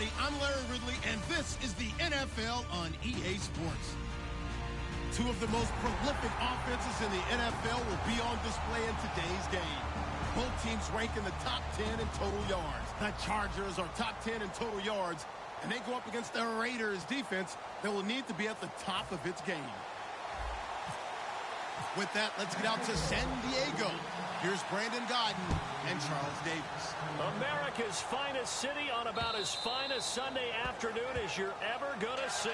everybody. I'm Larry Ridley, and this is the NFL on EA Sports. Two of the most prolific offenses in the NFL will be on display in today's game. Both teams rank in the top 10 in total yards. The Chargers are top 10 in total yards, and they go up against the Raiders defense that will need to be at the top of its game. With that, let's get out to San Diego. Here's Brandon Godden and Charles Davis. America's finest city on about as fine a Sunday afternoon as you're ever going to see.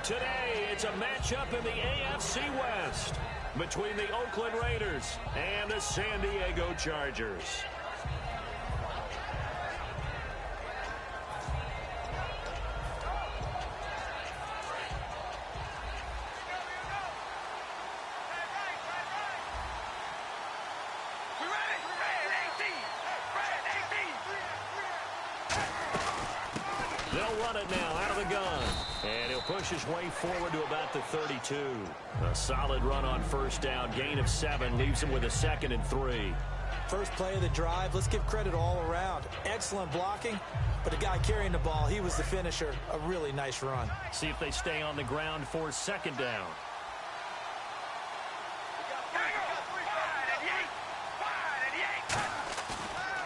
Today, it's a matchup in the AFC West between the Oakland Raiders and the San Diego Chargers. Run it now out of the gun, and he'll push his way forward to about the 32. A solid run on first down, gain of 7, leaves him with a 2nd and 3. First play of the drive, let's give credit all around. Excellent blocking, but the guy carrying the ball, he was the finisher. A really nice run. See if they stay on the ground for 2nd down.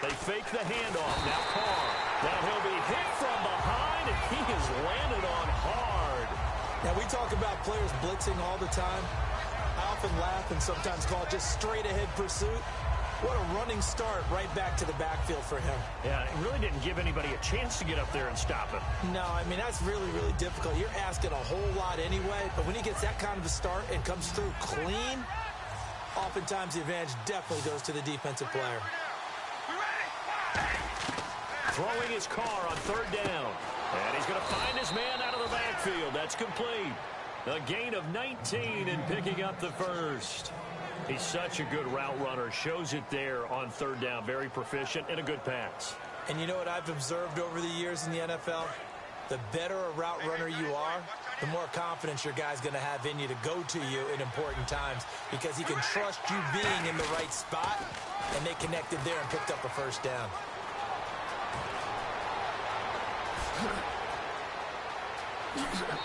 They fake the handoff. Now Carr. Now he'll be hit from behind, and he has landed on hard. Now, we talk about players blitzing all the time. I often laugh and sometimes call it just straight-ahead pursuit. What a running start right back to the backfield for him. Yeah, it really didn't give anybody a chance to get up there and stop him. No, I mean, that's really, really difficult. You're asking a whole lot anyway, but when he gets that kind of a start and comes through clean, oftentimes the advantage definitely goes to the defensive player. Throwing his car on 3rd down. And he's going to find his man out of the backfield. That's complete. A gain of 19 and picking up the first. He's such a good route runner. Shows it there on 3rd down. Very proficient and a good pass. And you know what I've observed over the years in the NFL? The better a route runner you are, the more confidence your guy's going to have in you to go to you in important times because he can trust you being in the right spot, and they connected there and picked up a first down.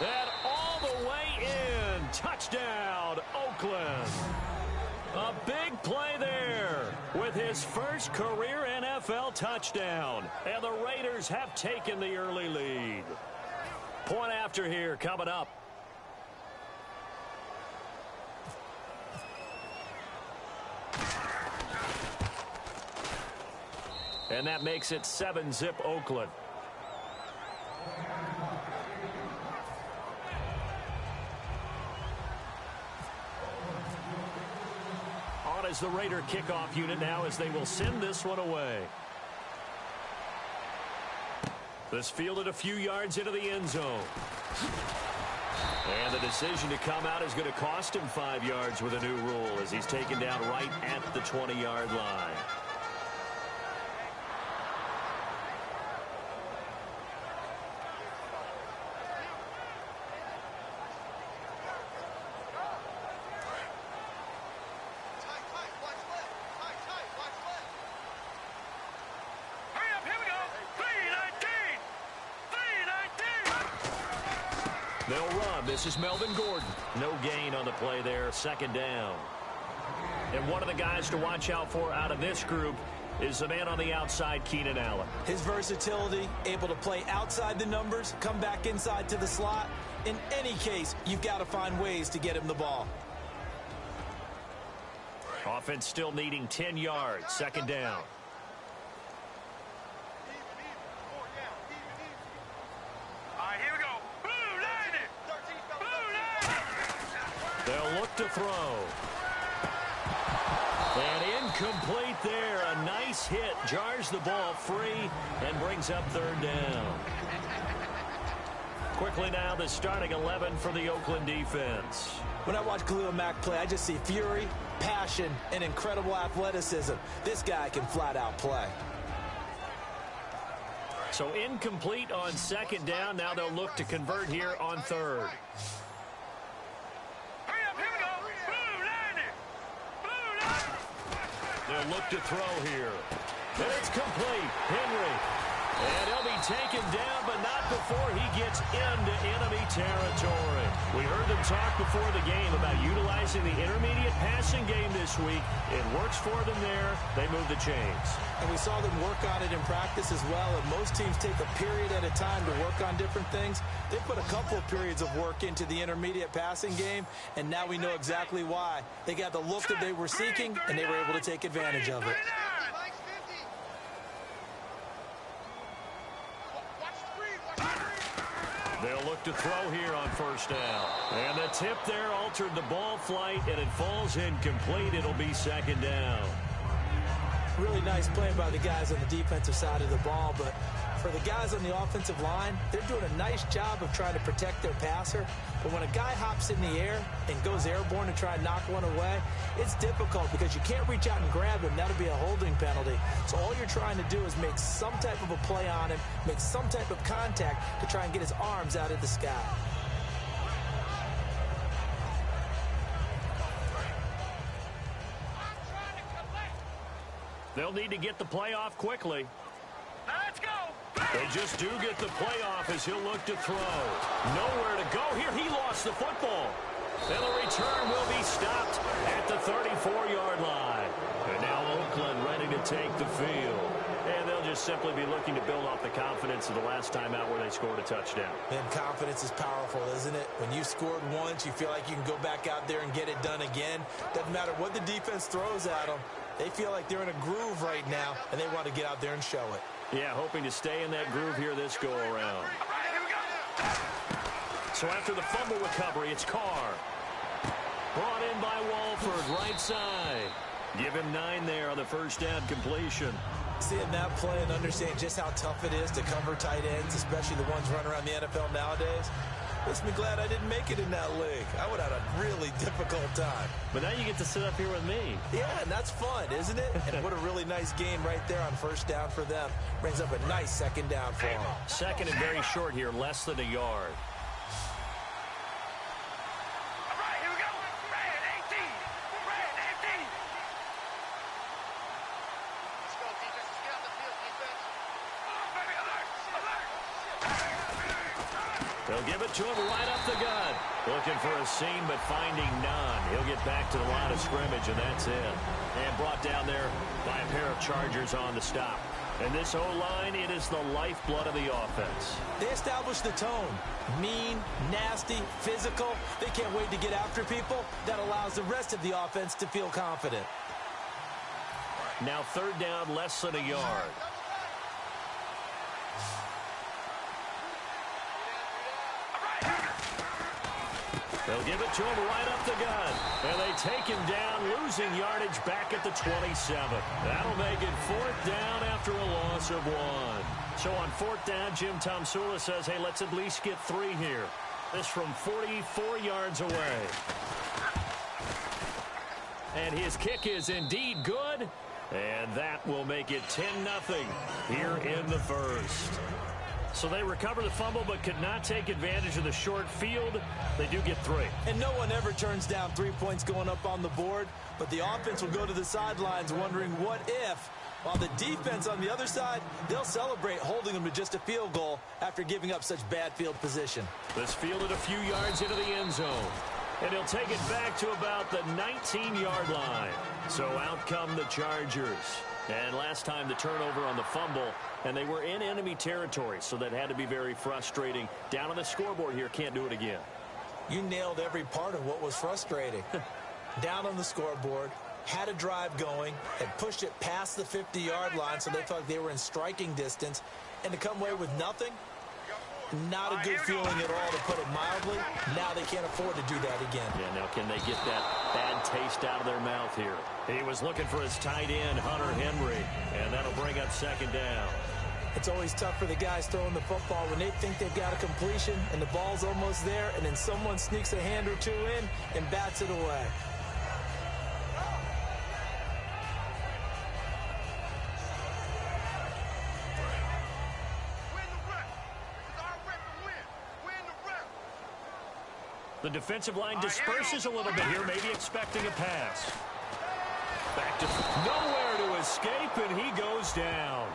And all the way in. Touchdown, Oakland. A big play there with his first career NFL touchdown. And the Raiders have taken the early lead. Point after here coming up. And that makes it 7-zip Oakland. As the Raider kickoff unit now as they will send this one away. This fielded a few yards into the end zone. And the decision to come out is going to cost him 5 yards with a new rule as he's taken down right at the 20-yard line. They'll run. This is Melvin Gordon. No gain on the play there. 2nd down. And one of the guys to watch out for out of this group is the man on the outside, Keenan Allen. His versatility, able to play outside the numbers, come back inside to the slot. In any case, you've got to find ways to get him the ball. Offense still needing 10 yards. 2nd down. They'll look to throw. And incomplete there. A nice hit. Jars the ball free and brings up 3rd down. Quickly now, the starting 11 for the Oakland defense. When I watch Khalil Mack play, I just see fury, passion, and incredible athleticism. This guy can flat out play. So incomplete on 2nd down. Now they'll look to convert here on 3rd. They'll look to throw here. And it's complete. Henry. And he'll be taken down, but not before he gets into enemy territory. We heard them talk before the game about utilizing the intermediate passing game this week. It works for them there. They move the chains. And we saw them work on it in practice as well. And most teams take a period at a time to work on different things. They put a couple of periods of work into the intermediate passing game, and now we know exactly why. They got the look that they were seeking, and they were able to take advantage of it. They'll look to throw here on first down. And the tip there altered the ball flight, and it falls incomplete. It'll be second down. Really nice play by the guys on the defensive side of the ball, but for the guys on the offensive line, they're doing a nice job of trying to protect their passer. But when a guy hops in the air and goes airborne to try and knock one away, it's difficult because you can't reach out and grab him. That'll be a holding penalty. So all you're trying to do is make some type of a play on him, make some type of contact to try and get his arms out of the sky. They'll need to get the play off quickly. Let's go. They just do get the play off as he'll look to throw. Nowhere to go here. He lost the football. And the return will be stopped at the 34-yard line. And now Oakland ready to take the field. And they'll just simply be looking to build off the confidence of the last time out where they scored a touchdown. And confidence is powerful, isn't it? When you scored once, you feel like you can go back out there and get it done again. Doesn't matter what the defense throws at them. They feel like they're in a groove right now, and they want to get out there and show it. Yeah, hoping to stay in that groove here this go-around. So after the fumble recovery, it's Carr. Brought in by Walford, right side. Give him 9 there on the first down completion. Seeing that play and understanding just how tough it is to cover tight ends, especially the ones running around the NFL nowadays, makes me glad I didn't make it in that league. I would have had a really difficult time. But now you get to sit up here with me. Yeah, and that's fun, isn't it? And what a really nice game right there on first down for them. Brings up a nice second down for them. Second and very short here, less than a yard. They'll give it to him right up the gut. Looking for a seam, but finding none. He'll get back to the line of scrimmage, and that's it. And brought down there by a pair of Chargers on the stop. And this O-line, it is the lifeblood of the offense. They established the tone. Mean, nasty, physical. They can't wait to get after people. That allows the rest of the offense to feel confident. Now third down, less than a yard. They'll give it to him right up the gut. And they take him down, losing yardage back at the 27. That'll make it fourth down after a loss of 1. So on fourth down, Jim Tomsula says, hey, let's at least get 3 here. This from 44 yards away. And his kick is indeed good. And that will make it 10-0 here in the first. So they recover the fumble but could not take advantage of the short field. They do get 3. And no one ever turns down 3 points going up on the board. But the offense will go to the sidelines wondering what if. While the defense on the other side, they'll celebrate holding them to just a field goal after giving up such bad field position. This fielded a few yards into the end zone. And he'll take it back to about the 19-yard line. So out come the Chargers. And last time the turnover on the fumble, and they were in enemy territory, so that had to be very frustrating. Down on the scoreboard here, can't do it again. You nailed every part of what was frustrating. Down on the scoreboard, had a drive going, had pushed it past the 50-yard line, so they thought they were in striking distance, and to come away with nothing, not a good feeling at all, to put it mildly. Now they can't afford to do that again. Yeah, now can they get that bad taste out of their mouth here? He was looking for his tight end, Hunter Henry, and that'll bring up second down. It's always tough for the guys throwing the football when they think they've got a completion and the ball's almost there, and then someone sneaks a hand or two in and bats it away. The defensive line disperses a little bit here, maybe expecting a pass. Back to nowhere to escape, and he goes down.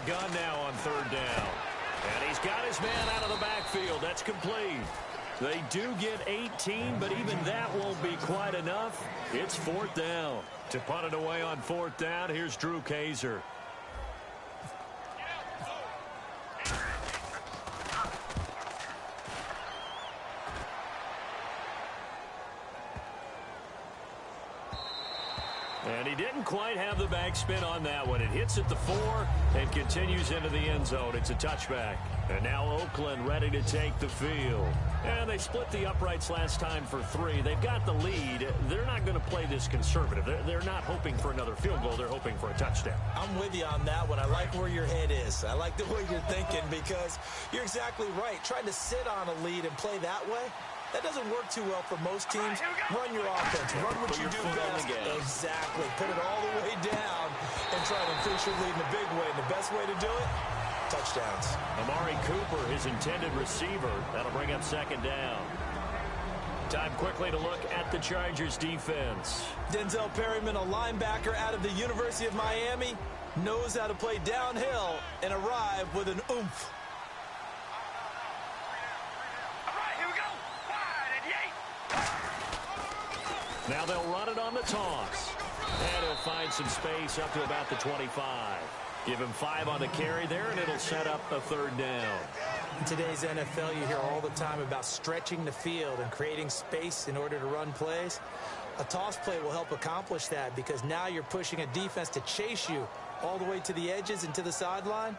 the gun now on third down. And he's got his man out of the backfield. That's complete. They do get 18, but even that won't be quite enough. It's fourth down. To punt it away on fourth down, here's Drew Kaiser. And he didn't quite have the backspin on that one. It hits at the 4 and continues into the end zone. It's a touchback. And now Oakland ready to take the field. And they split the uprights last time for 3. They've got the lead. They're not going to play this conservative. They're not hoping for another field goal. They're hoping for a touchdown. I'm with you on that one. I like where your head is. I like the way you're thinking because you're exactly right. Trying to sit on a lead and play that way, that doesn't work too well for most teams. Run your offense. Run what you do best. Exactly. Put it all the way down and try to increase your lead in a big way. And the best way to do it, touchdowns. Amari Cooper, his intended receiver. That'll bring up second down. Time quickly to look at the Chargers defense. Denzel Perryman, a linebacker out of the University of Miami, knows how to play downhill and arrive with an oomph. Now they'll run it on the toss. And he'll find some space up to about the 25. Give him 5 on the carry there, and it'll set up a third down. In today's NFL, you hear all the time about stretching the field and creating space in order to run plays. A toss play will help accomplish that because now you're pushing a defense to chase you all the way to the edges and to the sideline.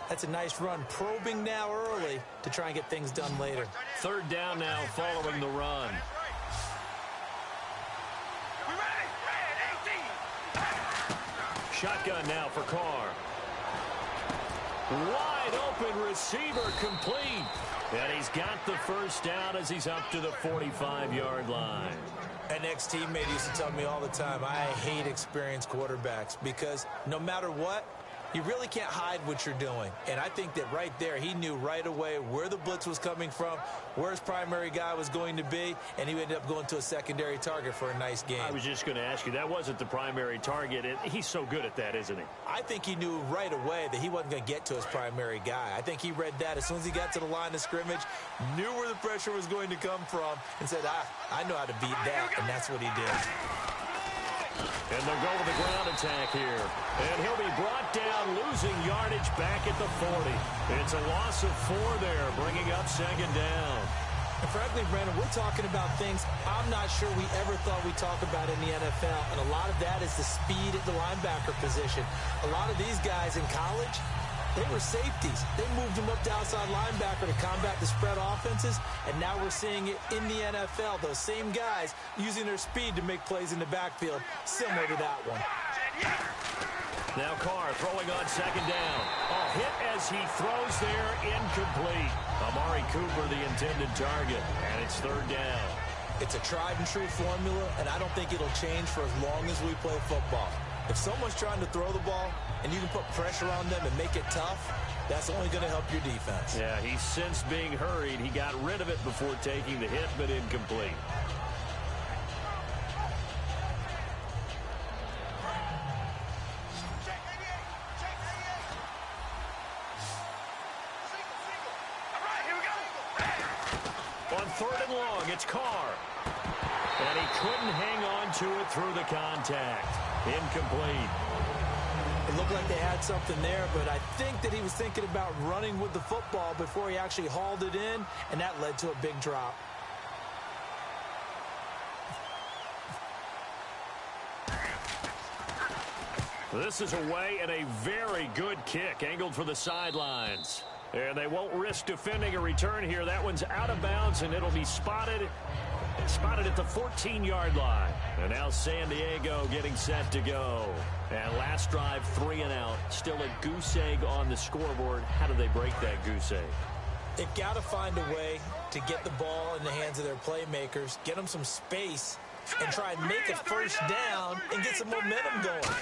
That's a nice run, probing now early to try and get things done later. Third down now following the run. Shotgun now for Carr. Wide open receiver complete. And he's got the first down as he's up to the 45-yard line. An ex-teammate used to tell me all the time, I hate experienced quarterbacks because no matter what, you really can't hide what you're doing. And I think that right there, he knew right away where the blitz was coming from, where his primary guy was going to be, and he ended up going to a secondary target for a nice game. I was just going to ask you, that wasn't the primary target. He's so good at that, isn't he? I think he knew right away that he wasn't going to get to his primary guy. I think he read that as soon as he got to the line of scrimmage, knew where the pressure was going to come from, and said, I know how to beat that, and that's what he did. And they'll go with the ground attack here. And he'll be brought down, losing yardage back at the 40. It's a loss of 4 there, bringing up second down. And frankly, Brandon, we're talking about things I'm not sure we ever thought we'd talk about in the NFL. And a lot of that is the speed at the linebacker position. A lot of these guys in college, they were safeties. They moved them up to outside linebacker to combat the spread offenses, and now we're seeing it in the NFL. Those same guys using their speed to make plays in the backfield, similar to that one. Now Carr throwing on second down. A hit as he throws there, incomplete. Amari Cooper, the intended target, and it's third down. It's a tried-and-true formula, and I don't think it'll change for as long as we play football. If someone's trying to throw the ball and you can put pressure on them and make it tough, that's only going to help your defense. Yeah, he's since being hurried. He got rid of it before taking the hit, but incomplete. On third and long, it's Carr. And he couldn't hang on to it through the contact. Incomplete. It looked like they had something there, but I think that he was thinking about running with the football before he actually hauled it in, and that led to a big drop. This is away and a very good kick angled for the sidelines. And they won't risk defending a return here. That one's out of bounds, and it'll be spotted at the 14-yard line. And now San Diego getting set to go. And last drive, 3 and out. Still a goose egg on the scoreboard. How do they break that goose egg? They've got to find a way to get the ball in the hands of their playmakers, get them some space, and try and make a first down and get some momentum going.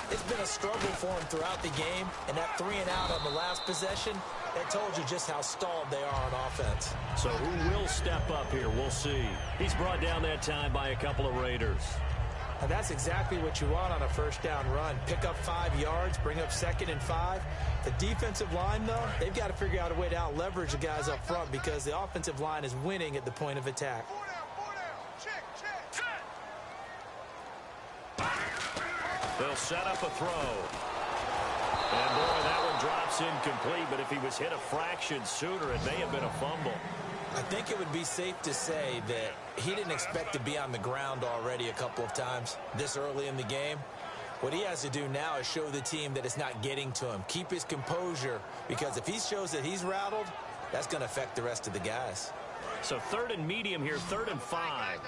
It's been a struggle for them throughout the game, and that 3 and out on the last possession, that told you just how stalled they are on offense. So who will step up here? We'll see. He's brought down that time by a couple of Raiders. And that's exactly what you want on a first down run. Pick up 5 yards, bring up 2nd and 5. The defensive line, though, they've got to figure out a way to out-leverage the guys up front because the offensive line is winning at the point of attack. They'll set up a throw. And, boy, that one drops incomplete, but if he was hit a fraction sooner, it may have been a fumble. I think it would be safe to say that he didn't expect to be on the ground already a couple of times this early in the game. What he has to do now is show the team that it's not getting to him. Keep his composure, because if he shows that he's rattled, that's going to affect the rest of the guys. So 3rd and medium here, 3rd and 5.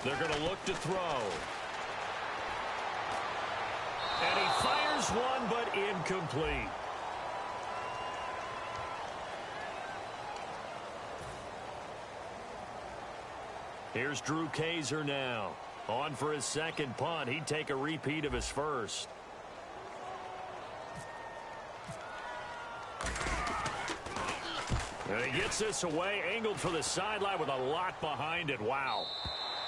They're going to look to throw. And he fires one, but incomplete. Here's Drew Kaiser now. On for his 2nd punt. He'd take a repeat of his first. And he gets this away, angled for the sideline with a lot behind it. Wow.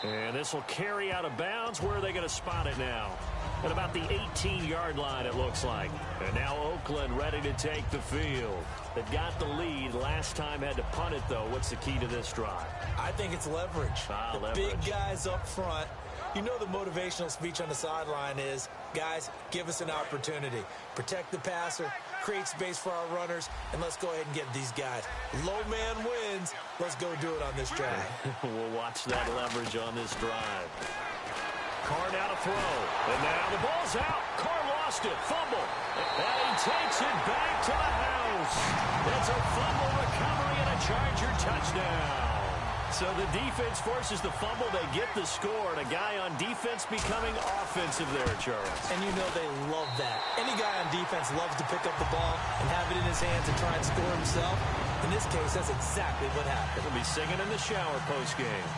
And this will carry out of bounds. Where are they going to spot it now? At about the 18-yard line, it looks like. And now Oakland ready to take the field. They've got the lead. Last time had to punt it, though. What's the key to this drive? I think it's leverage. Leverage. Big guys up front. You know the motivational speech on the sideline is, guys, give us an opportunity. Protect the passer, create space for our runners, and let's go ahead and get these guys. Low man wins. Let's go do it on this drive. We'll watch that leverage on this drive. Carr now to throw. And now the ball's out. Carr lost it. Fumble. And he takes it back to the house. It's a fumble recovery and a Charger touchdown. So the defense forces the fumble. They get the score. And a guy on defense becoming offensive there, Charles. And you know they love that. Any guy on defense loves to pick up the ball and have it in his hands and try and score himself. In this case, that's exactly what happened. He'll be singing in the shower post-game.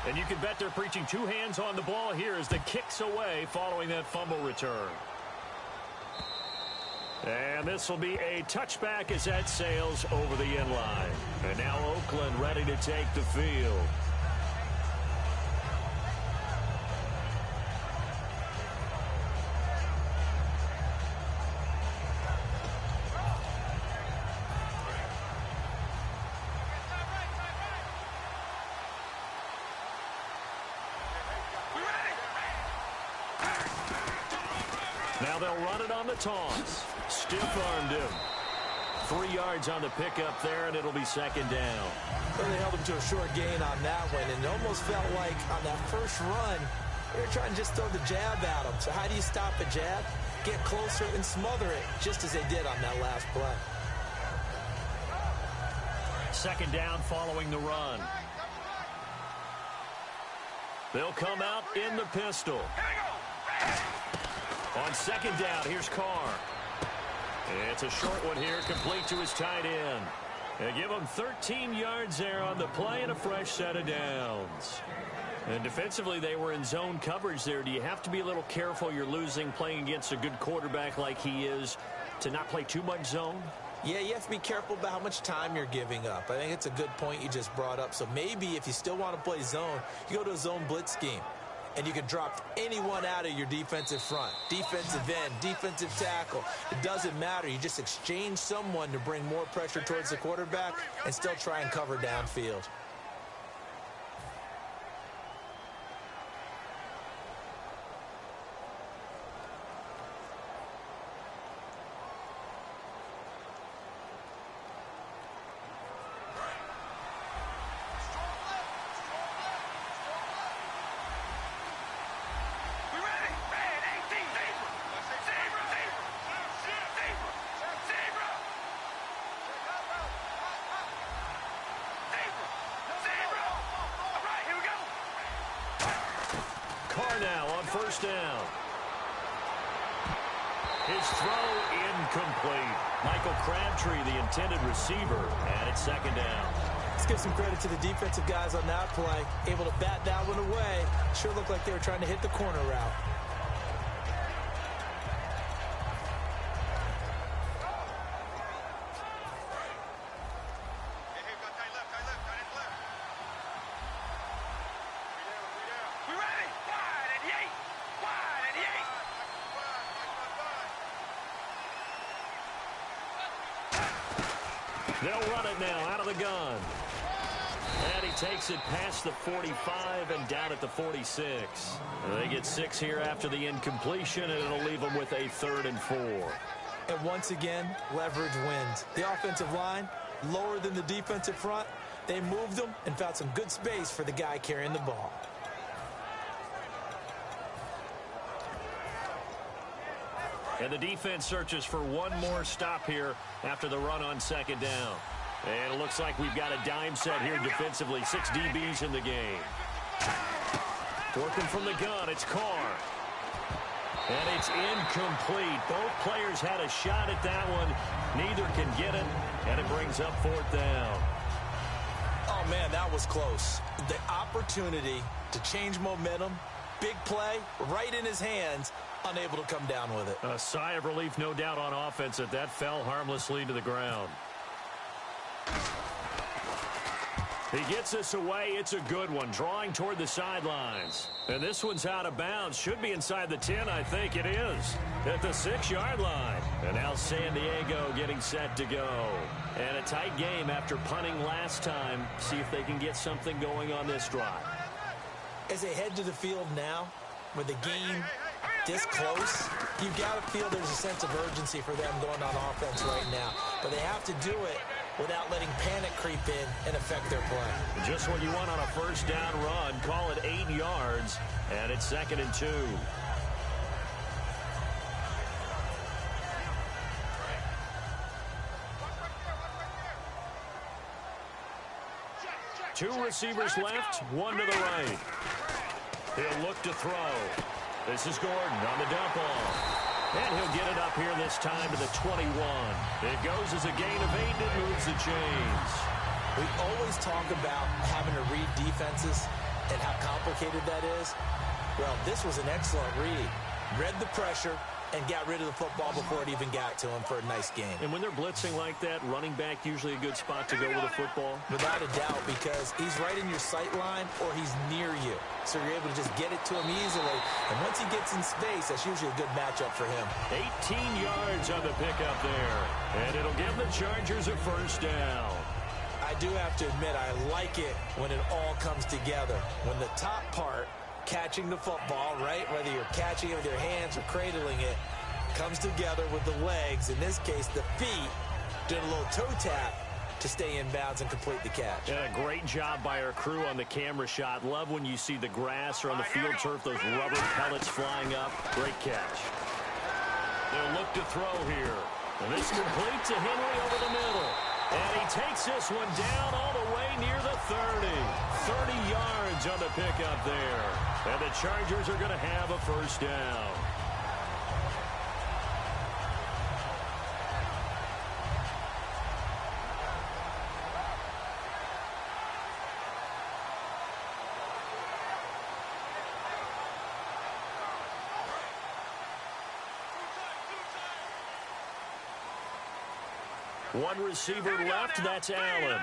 And you can bet they're preaching 2 hands on the ball here as the kick's away following that fumble return. And this will be a touchback as that sails over the end line. And now Oakland ready to take the field. Now they'll run it on the taunts. Stiff-armed him. 3 yards on the pickup there, and it'll be 2nd down. Well, they held him to a short gain on that one, and it almost felt like on that first run, they were trying to just throw the jab at him. So how do you stop a jab? Get closer and smother it, just as they did on that last play. 2nd down following the run. They'll come out in the pistol. On 2nd down, here's Carr. It's a short one here, complete to his tight end. They give him 13 yards there on the play and a fresh set of downs. And defensively, they were in zone coverage there. Do you have to be a little careful you're losing playing against a good quarterback like he is to not play too much zone? Yeah, you have to be careful about how much time you're giving up. I think it's a good point you just brought up. So maybe if you still want to play zone, you go to a zone blitz scheme. And you can drop anyone out of your defensive front. Defensive end, defensive tackle. It doesn't matter. You just exchange someone to bring more pressure towards the quarterback and still try and cover downfield. Carr now on 1st down. His throw incomplete. Michael Crabtree, the intended receiver, and it's second down. Let's give some credit to the defensive guys on that play. Able to bat that one away. Sure looked like they were trying to hit the corner route. They'll run it now out of the gun. And he takes it past the 45 and down at the 46. They get 6 here after the incompletion, and it'll leave them with a 3rd and 4. And once again, leverage wins. The offensive line, lower than the defensive front. They moved them and found some good space for the guy carrying the ball. And the defense searches for one more stop here after the run on second down. And it looks like we've got a dime set here defensively. 6 DBs in the game. Working from the gun, it's Carr. And it's incomplete. Both players had a shot at that one. Neither can get it, and it brings up 4th down. Oh, man, that was close. The opportunity to change momentum, big play, right in his hands, unable to come down with it. A sigh of relief, no doubt, on offense that fell harmlessly to the ground. He gets this away. It's a good one, drawing toward the sidelines. And this one's out of bounds. Should be inside the 10, I think it is. At the 6-yard line. And now San Diego getting set to go. And a tight game after punting last time. See if they can get something going on this drive. As they head to the field now, with the game this close, you've got to feel there's a sense of urgency for them going on offense right now. But they have to do it without letting panic creep in and affect their play. Just what you want on a first down run. Call it 8 yards, and it's 2nd and 2. Two receivers left, one to the right. He'll look to throw. This is Gordon on the dump off. And he'll get it up here this time to the 21. It goes as a gain of 8, and it moves the chains. We always talk about having to read defenses and how complicated that is. Well, this was an excellent read. Read the pressure and got rid of the football before it even got to him for a nice game. And when they're blitzing like that, running back usually a good spot to go with the football? Without a doubt, because he's right in your sight line or he's near you. So you're able to just get it to him easily. And once he gets in space, that's usually a good matchup for him. 18 yards on the pickup there. And it'll give the Chargers a first down. I do have to admit, I like it when it all comes together. When the top part, catching the football, right, whether you're catching it with your hands or cradling it, comes together with the legs, in this case the feet, doing a little toe tap to stay in bounds and complete the catch. And a great job by our crew on the camera shot. Love when you see the grass or on the field turf, those rubber pellets flying up. Great catch. They'll look to throw here. And this complete to Henry over the middle. And he takes this one down all the way near the 30. 30 yards on the pickup there. And the Chargers are going to have a first down. One receiver left, that's Allen.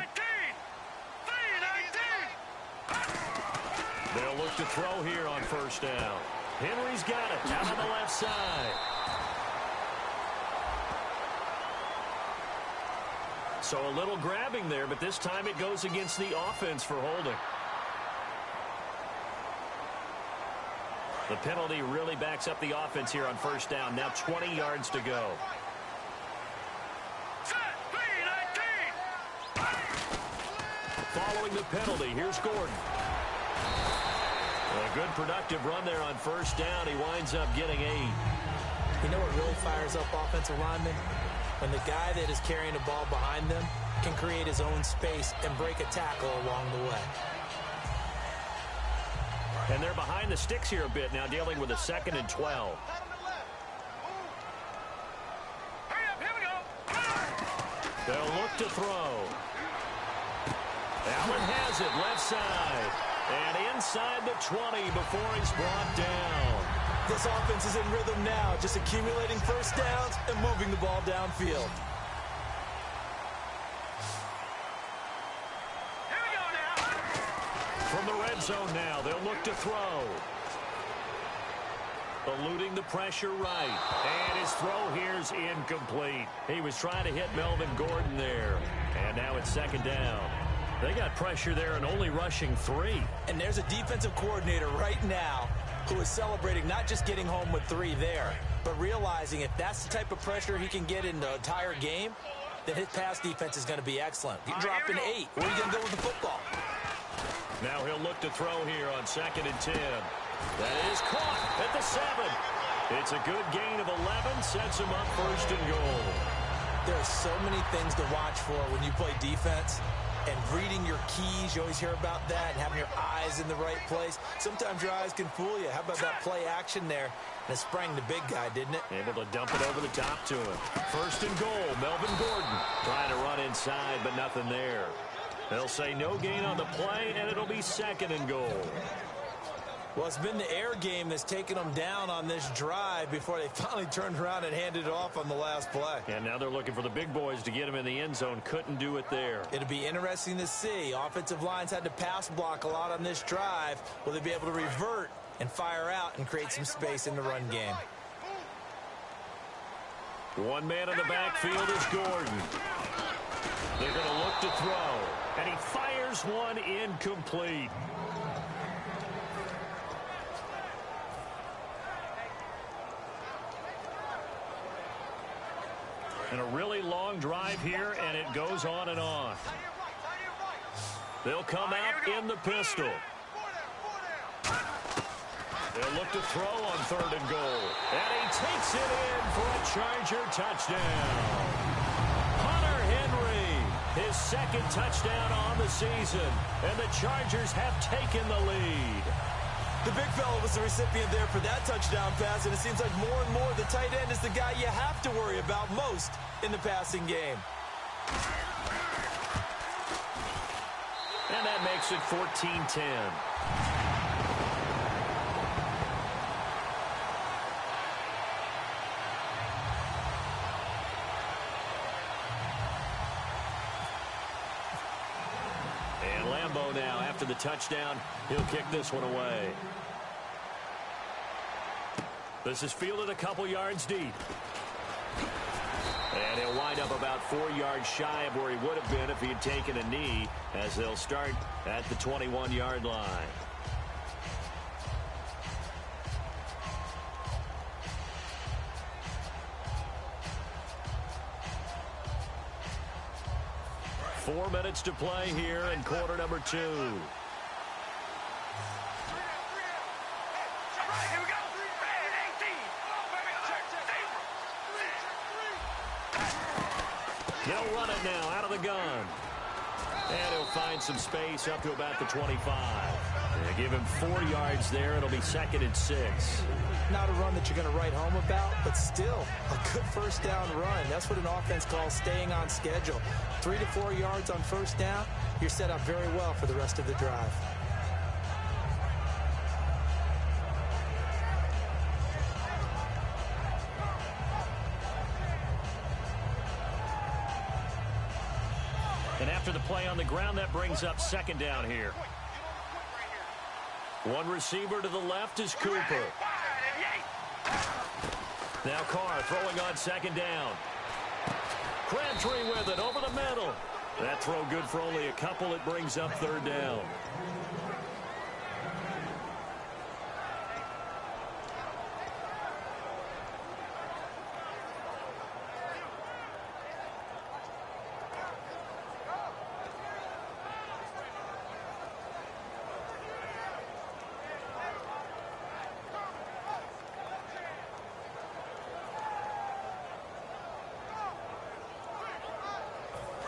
They'll look to throw here on first down. Henry's got it out on the left side. So a little grabbing there, but this time it goes against the offense for holding. The penalty really backs up the offense here on first down. Now 20 yards to go. Following the penalty, here's Gordon. A good productive run there on first down. He winds up getting 8. You know what really fires up offensive linemen? When the guy that is carrying the ball behind them can create his own space and break a tackle along the way. And they're behind the sticks here a bit now, dealing with a 2nd and 12. They'll look to throw. Allen has it left side. And inside the 20 before he's brought down. This offense is in rhythm now, just accumulating first downs and moving the ball downfield. Here we go now. From the red zone now, they'll look to throw. Eluding the pressure right. And his throw here's incomplete. He was trying to hit Melvin Gordon there. And now it's second down. They got pressure there and only rushing 3. And there's a defensive coordinator right now who is celebrating not just getting home with 3 there, but realizing if that's the type of pressure he can get in the entire game, then his pass defense is going to be excellent. You're dropping 8. Where are you going to go with the football? Now he'll look to throw here on 2nd and 10. That is caught at the 7. It's a good gain of 11, sets him up 1st and goal. There are so many things to watch for when you play defense. And reading your keys, you always hear about that, and having your eyes in the right place. Sometimes your eyes can fool you. How about that play action there? And it sprang the big guy, didn't it? Able to dump it over the top to him. 1st and goal, Melvin Gordon trying to run inside, but nothing there. They'll say no gain on the play, and it'll be 2nd and goal. Well, it's been the air game that's taken them down on this drive before they finally turned around and handed it off on the last play. And now they're looking for the big boys to get him in the end zone. Couldn't do it there. It'll be interesting to see. Offensive lines had to pass block a lot on this drive. Will they be able to revert and fire out and create some space in the run game? One man in the backfield is Gordon. They're going to look to throw. And he fires one incomplete. And a really long drive here, and it goes on and on. They'll come out in the pistol. They'll look to throw on 3rd and goal. And he takes it in for a Charger touchdown. Hunter Henry, his 2nd touchdown on the season. And the Chargers have taken the lead. The big fella was the recipient there for that touchdown pass, and it seems like more and more the tight end is the guy you have to worry about most in the passing game. And that makes it 14-10. And Lambeau now, after the touchdown, he'll kick this one away. This is fielded a couple yards deep. And he'll wind up about 4 yards shy of where he would have been if he had taken a knee, as they'll start at the 21-yard line. Four minutes to play here in quarter number 2. They'll run it now out of the gun. And he'll find some space up to about the 25. They give him 4 yards there. It'll be 2nd and 6. Not a run that you're going to write home about, but still a good first down run. That's what an offense calls staying on schedule. 3 to 4 yards on first down, you're set up very well for the rest of the drive. And after the play on the ground, that brings up 2nd down here. One receiver to the left is Cooper. Now Carr throwing on 2nd down. Crabtree with it over the middle. That throw good for only a couple. It brings up 3rd down.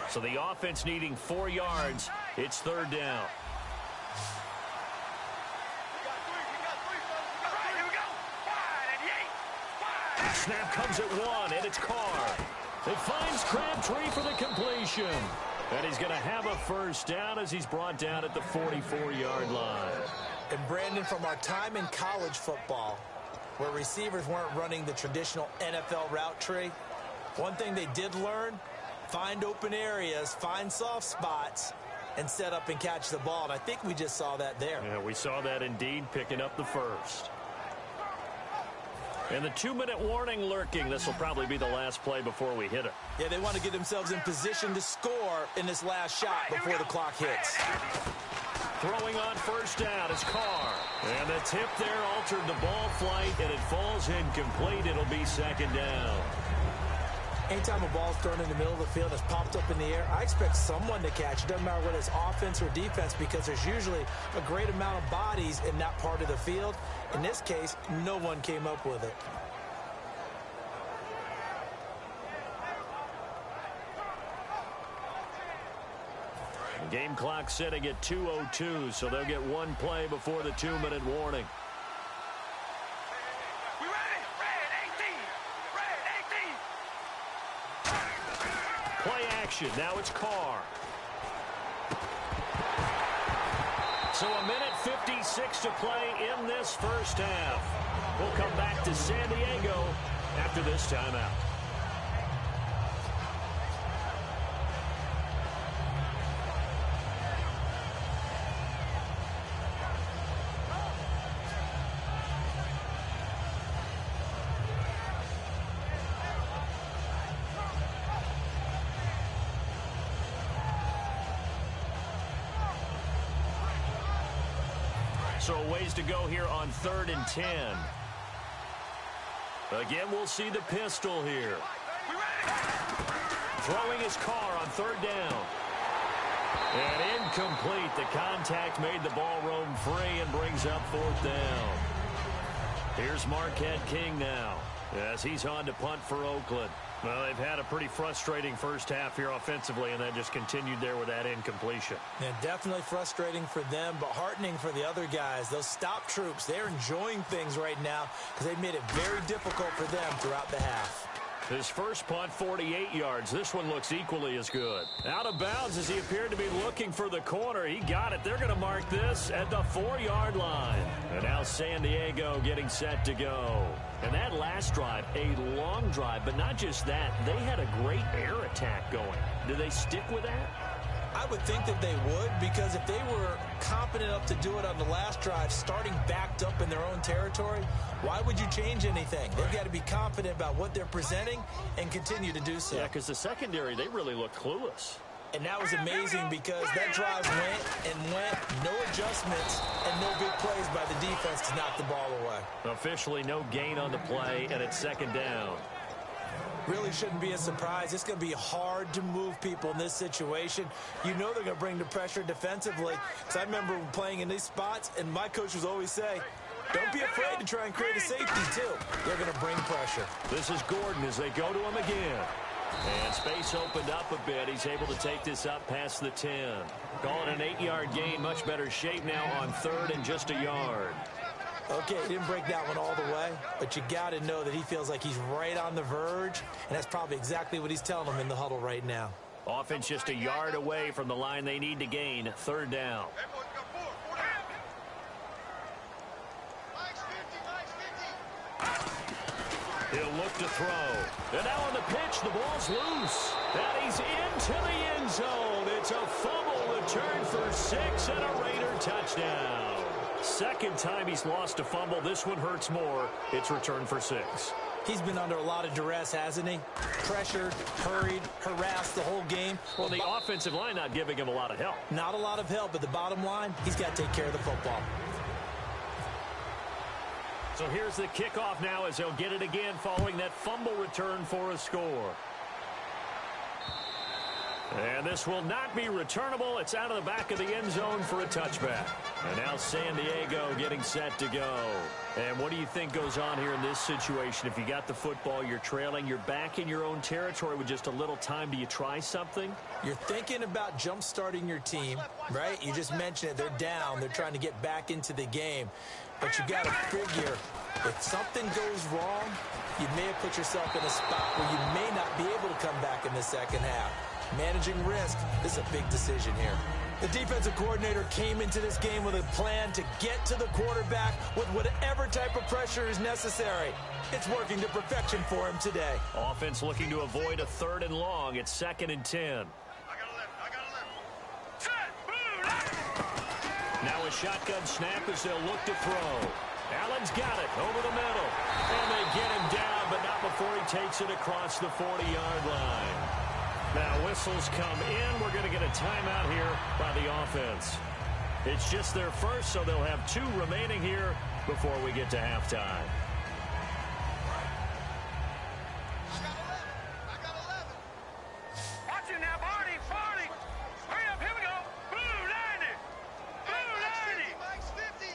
So the offense needing 4 yards. It's 3rd down. Snap comes at 1, and it's Carr. It finds Crabtree for the completion. And he's going to have a first down as he's brought down at the 44-yard line. And Brandon, from our time in college football, where receivers weren't running the traditional NFL route tree, one thing they did learn, find open areas, find soft spots, and set up and catch the ball. And I think we just saw that there. Yeah, we saw that indeed, picking up the first. And the 2-minute warning lurking. This will probably be the last play before we hit it. Yeah, they want to get themselves in position to score in this last shot before the clock hits. Throwing on first down is Carr. And the tip there altered the ball flight, and it falls incomplete. It'll be second down. Anytime a ball's thrown in the middle of the field and it's popped up in the air, I expect someone to catch. It doesn't matter whether it's offense or defense, because there's usually a great amount of bodies in that part of the field. In this case, no one came up with it. The game clock setting at 2:02, so they'll get one play before the 2-minute warning. Play action. Now it's Carr. So a minute 56 to play in this first half. We'll come back to San Diego after this timeout. So a ways to go here on 3rd and 10. Again, we'll see the pistol here. Throwing his Carr on 3rd down. And incomplete. The contact made the ball roam free and brings up 4th down. Here's Marquette King now as he's on to punt for Oakland. Well, they've had a pretty frustrating first half here offensively, and that just continued there with that incompletion. Yeah, definitely frustrating for them, but heartening for the other guys. Those stop troops, they're enjoying things right now because they've made it very difficult for them throughout the half. His first punt, 48 yards. This one looks equally as good. Out of bounds as he appeared to be looking for the corner. He got it. They're going to mark this at the 4-yard line. And now San Diego getting set to go. And that last drive, a long drive, but not just that. They had a great air attack going. Do they stick with that? I would think that they would, because if they were competent enough to do it on the last drive, starting backed up in their own territory, why would you change anything? They've got to be confident about what they're presenting and continue to do so. Yeah, because the secondary, they really looked clueless. And that was amazing because that drive went and went, no adjustments, and no big plays by the defense to knock the ball away. Officially no gain on the play, and it's 2nd down. Really shouldn't be a surprise. It's going to be hard to move people in this situation. You know they're going to bring the pressure defensively. Because I remember playing in these spots, and my coach would always say, don't be afraid to try and create a safety, too. They're going to bring pressure. This is Gordon as they go to him again. And space opened up a bit. He's able to take this up past the 10. Call it an 8-yard gain. Much better shape now on 3rd and just a yard. Okay, he didn't break that one all the way, but you got to know that he feels like he's right on the verge, and that's probably exactly what he's telling them in the huddle right now. Offense just a yard away from the line they need to gain. 3rd down. He'll look to throw. And now on the pitch, the ball's loose. And he's into the end zone. It's a fumble return for 6 and a Raider touchdown. Second time he's lost a fumble. This one hurts more. It's returned for 6. He's been under a lot of duress, hasn't he? Pressured, hurried, harassed the whole game. Well, the offensive line not giving him a lot of help. Not a lot of help, but the bottom line, he's got to take care of the football. So here's the kickoff now as he'll get it again following that fumble return for a score. And this will not be returnable. It's out of the back of the end zone for a touchback. And now San Diego getting set to go. And what do you think goes on here in this situation? If you got the football, you're trailing, you're back in your own territory with just a little time. Do you try something? You're thinking about jump-starting your team, right? You just mentioned it. They're down. They're trying to get back into the game. But you got to figure, if something goes wrong, you may have put yourself in a spot where you may not be able to come back in the second half. Managing risk, this is a big decision here. The defensive coordinator came into this game with a plan to get to the quarterback with whatever type of pressure is necessary. It's working to perfection for him today. Offense looking to avoid a 3rd and long. It's 2nd and 10. Now a shotgun snap as they'll look to throw. Allen's got it over the middle. And they get him down, but not before he takes it across the 40-yard line. Now whistles come in. We're going to get a timeout here by the offense. It's just their first, so they'll have 2 remaining here before we get to halftime. Watch it now, Barney. Hurry up, here we go. Blue 90. Blue 90. Mike's 50.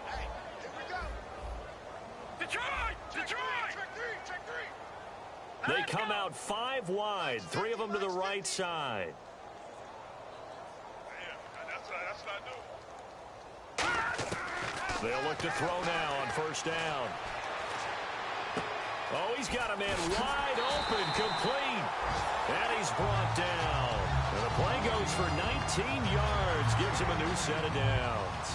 Hey, here we go. Detroit. Check three. They come out 5 wide, 3 of them to the right side. That's what I do. They'll look to throw now on 1st down. Oh, he's got a man wide open, complete. And he's brought down. And the play goes for 19 yards, gives him a new set of downs.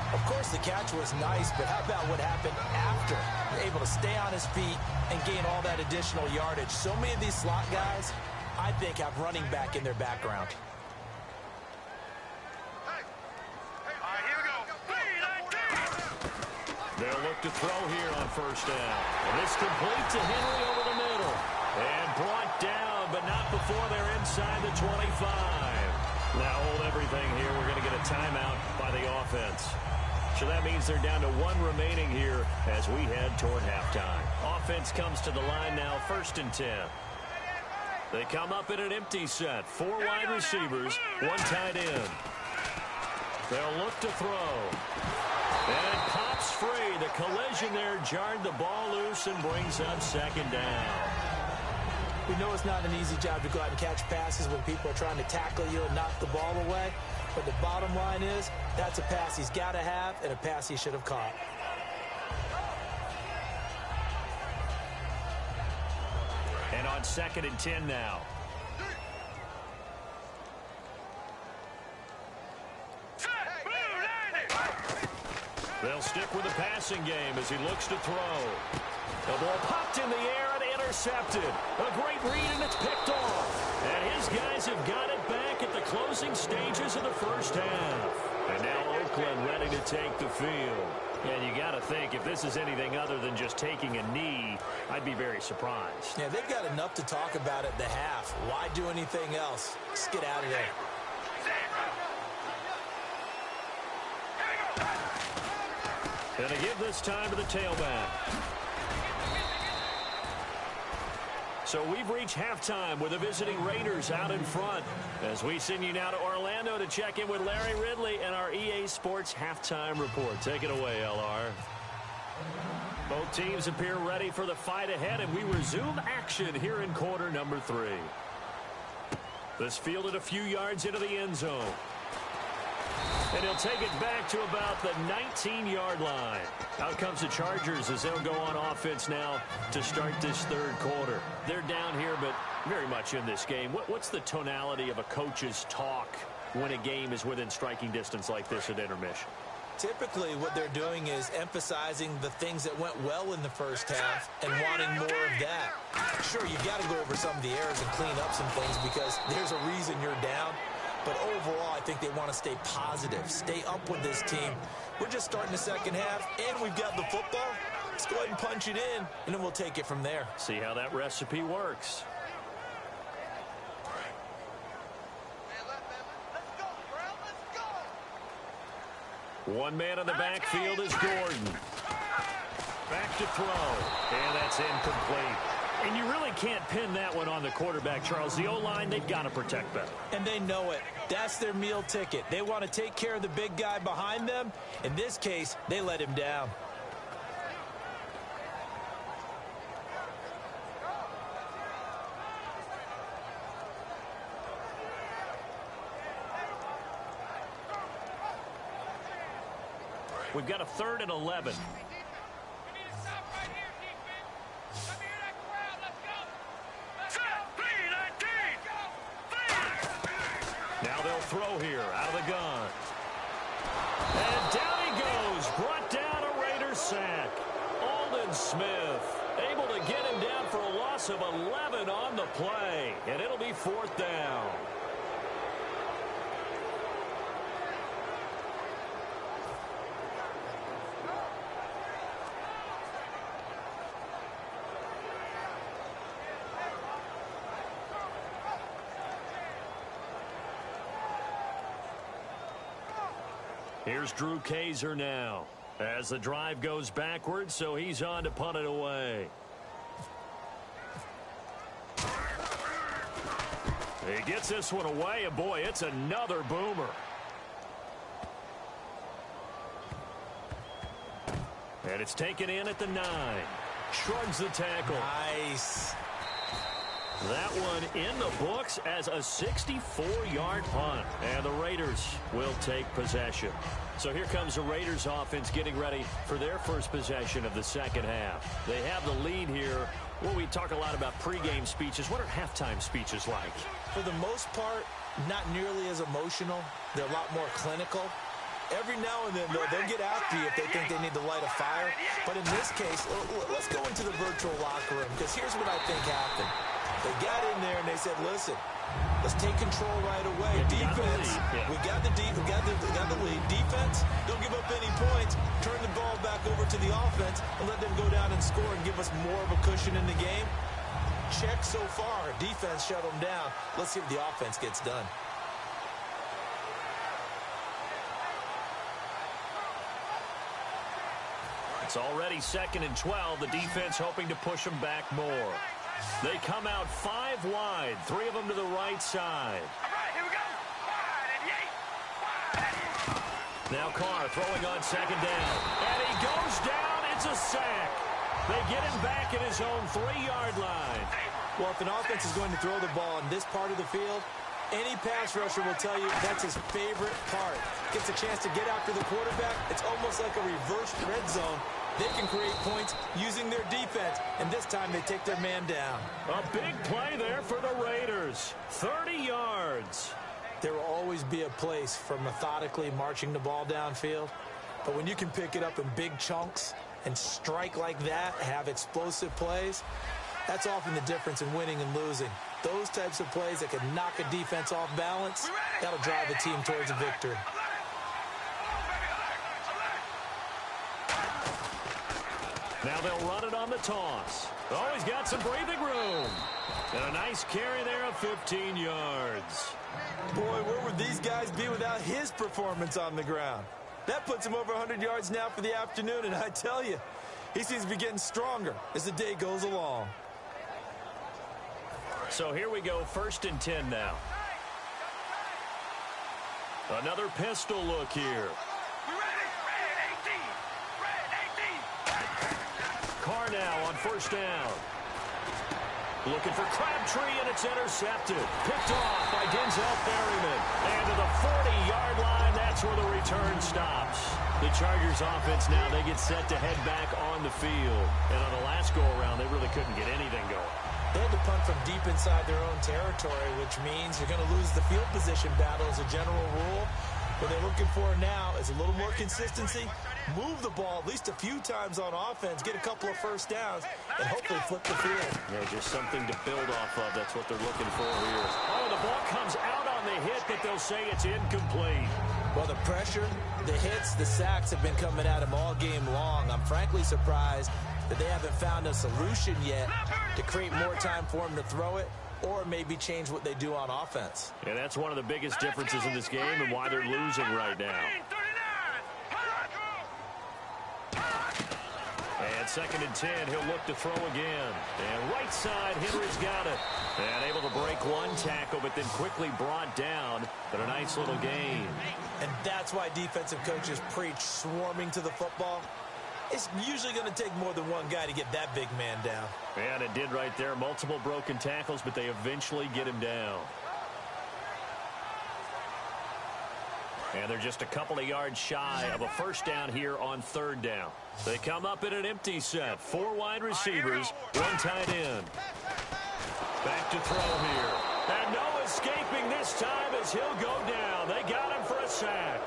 Of course, the catch was nice, but how about what happened after? You're able to stay on his feet and gain all that additional yardage. So many of these slot guys, I think, have running back in their background. They'll look to throw here on 1st down. And it's complete to Henry over the middle. And brought down, but not before they're inside the 25. Now hold everything here. We're going to get a timeout by the offense. So that means they're down to 1 remaining here as we head toward halftime. Offense comes to the line now, 1st and 10. They come up in an empty set. 4 wide receivers, 1 tight end. They'll look to throw. And it pops free. The collision there jarred the ball loose and brings up 2nd down. We know it's not an easy job to go out and catch passes when people are trying to tackle you and knock the ball away. But the bottom line is, that's a pass he's got to have and a pass he should have caught. And on 2nd and 10 now. They'll stick with the passing game as he looks to throw. The ball popped in the air and intercepted. A great read, and it's picked off. And his guys have got it back at the closing stages of the 1st half. And now Oakland ready to take the field. And you got to think, if this is anything other than just taking a knee, I'd be very surprised. Yeah, they've got enough to talk about at the half. Why do anything else? Let's get out of there. And to give this time to the tailback. So we've reached halftime with the visiting Raiders out in front. As we send you now to Orlando to check in with Larry Ridley and our EA Sports Halftime Report. Take it away, LR. Both teams appear ready for the fight ahead, and we resume action here in quarter number 3. This fielded a few yards into the end zone. And he'll take it back to about the 19-yard line. Out comes the Chargers as they'll go on offense now to start this 3rd quarter. They're down here, but very much in this game. What's the tonality of a coach's talk when a game is within striking distance like this at intermission? Typically, what they're doing is emphasizing the things that went well in the 1st half and wanting more of that. Sure, you got to go over some of the errors and clean up some things because there's a reason you're down. But overall, I think they want to stay positive, stay up with this team. We're just starting the 2nd half, and we've got the football. Let's go ahead and punch it in, and then we'll take it from there. See how that recipe works. One man in the backfield is Gordon. Back to throw, and that's incomplete. And you really can't pin that one on the quarterback, Charles. The O-line, they've got to protect better. And they know it. That's their meal ticket. They want to take care of the big guy behind them. In this case, they let him down. We've got a 3rd and 11. throw here out of the gun. And down he goes. Brought down a Raiders sack. Aldon Smith able to get him down for a loss of 11 on the play. And it'll be 4th down. Here's Drew Kaiser now as the drive goes backwards, so he's on to punt it away. He gets this one away, and boy, it's another boomer. And it's taken in at the 9. Shrugs the tackle. Nice. That one in the books as a 64-yard punt. And the Raiders will take possession. So here comes the Raiders offense getting ready for their first possession of the second half. They have the lead here. Well, we talk a lot about pregame speeches. What are halftime speeches like? For the most part, not nearly as emotional. They're a lot more clinical. Every now and then, though, they'll get after you if they think they need to light a fire. But in this case, let's go into the virtual locker room, because here's what I think happened. They got in there and they said, listen, let's take control right away. Defense, we got the lead. Defense, don't give up any points. Turn the ball back over to the offense and let them go down and score and give us more of a cushion in the game. Check so far. Defense shut them down. Let's see if the offense gets done. It's already 2nd and 12. The defense hoping to push them back more. They come out 5 wide, 3 of them to the right side. All right, here we go. 5 and 8. Now Carr throwing on 2nd down. And he goes down. It's a sack. They get him back at his own 3-yard line. Well, if an offense is going to throw the ball on this part of the field, any pass rusher will tell you that's his favorite part. Gets a chance to get after the quarterback. It's almost like a reverse red zone. They can create points using their defense, and this time they take their man down. A big play there for the Raiders. 30 yards. There will always be a place for methodically marching the ball downfield, but when you can pick it up in big chunks and strike like that, have explosive plays, that's often the difference in winning and losing. Those types of plays that can knock a defense off balance, that'll drive a team towards a victory. Now they'll run it on the toss. Oh, he's got some breathing room. And a nice carry there of 15 yards. Boy, where would these guys be without his performance on the ground? That puts him over 100 yards now for the afternoon, and I tell you, he seems to be getting stronger as the day goes along. So here we go, 1st and 10 now. Another pistol look here. Carr now on 1st down. Looking for Crabtree, and it's intercepted. Picked off by Denzel Ferryman. And to the 40-yard line, that's where the return stops. The Chargers offense now, they get set to head back on the field. And on the last go-around, they really couldn't get anything going. They had to punt from deep inside their own territory, which means you're going to lose the field position battle as a general rule. What they're looking for now is a little more consistency, move the ball at least a few times on offense, get a couple of first downs, and hopefully flip the field. Yeah, just something to build off of. That's what they're looking for here. Oh, the ball comes out on the hit, but they'll say it's incomplete. Well, the pressure, the hits, the sacks have been coming at him all game long. I'm frankly surprised that they haven't found a solution yet to create more time for him to throw it, or maybe change what they do on offense. And that's one of the biggest differences in this game and why they're losing right now. And 2nd and 10, he'll look to throw again. And right side, Henry's got it. And able to break one tackle, but then quickly brought down. But a nice little gain. And that's why defensive coaches preach swarming to the football. It's usually going to take more than one guy to get that big man down. And it did right there. Multiple broken tackles, but they eventually get him down. And they're just a couple of yards shy of a first down here on 3rd down. They come up in an empty set. 4 wide receivers, 1 tight end. Back to throw here. And Noah escaping this time as he'll go down. They got him for a sack.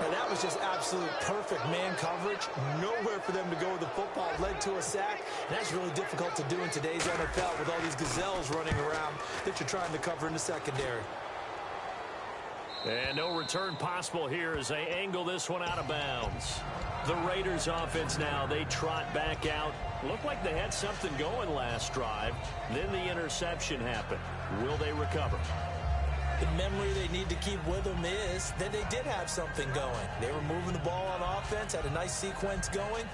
And that was just absolute perfect man coverage. Nowhere for them to go with the football. Led to a sack. And that's really difficult to do in today's NFL with all these gazelles running around that you're trying to cover in the secondary. And no return possible here as they angle this one out of bounds. The Raiders offense now, they trot back out. Looked like they had something going last drive. Then the interception happened. Will they recover? The memory they need to keep with them is that they did have something going. They were moving the ball on offense, had a nice sequence going.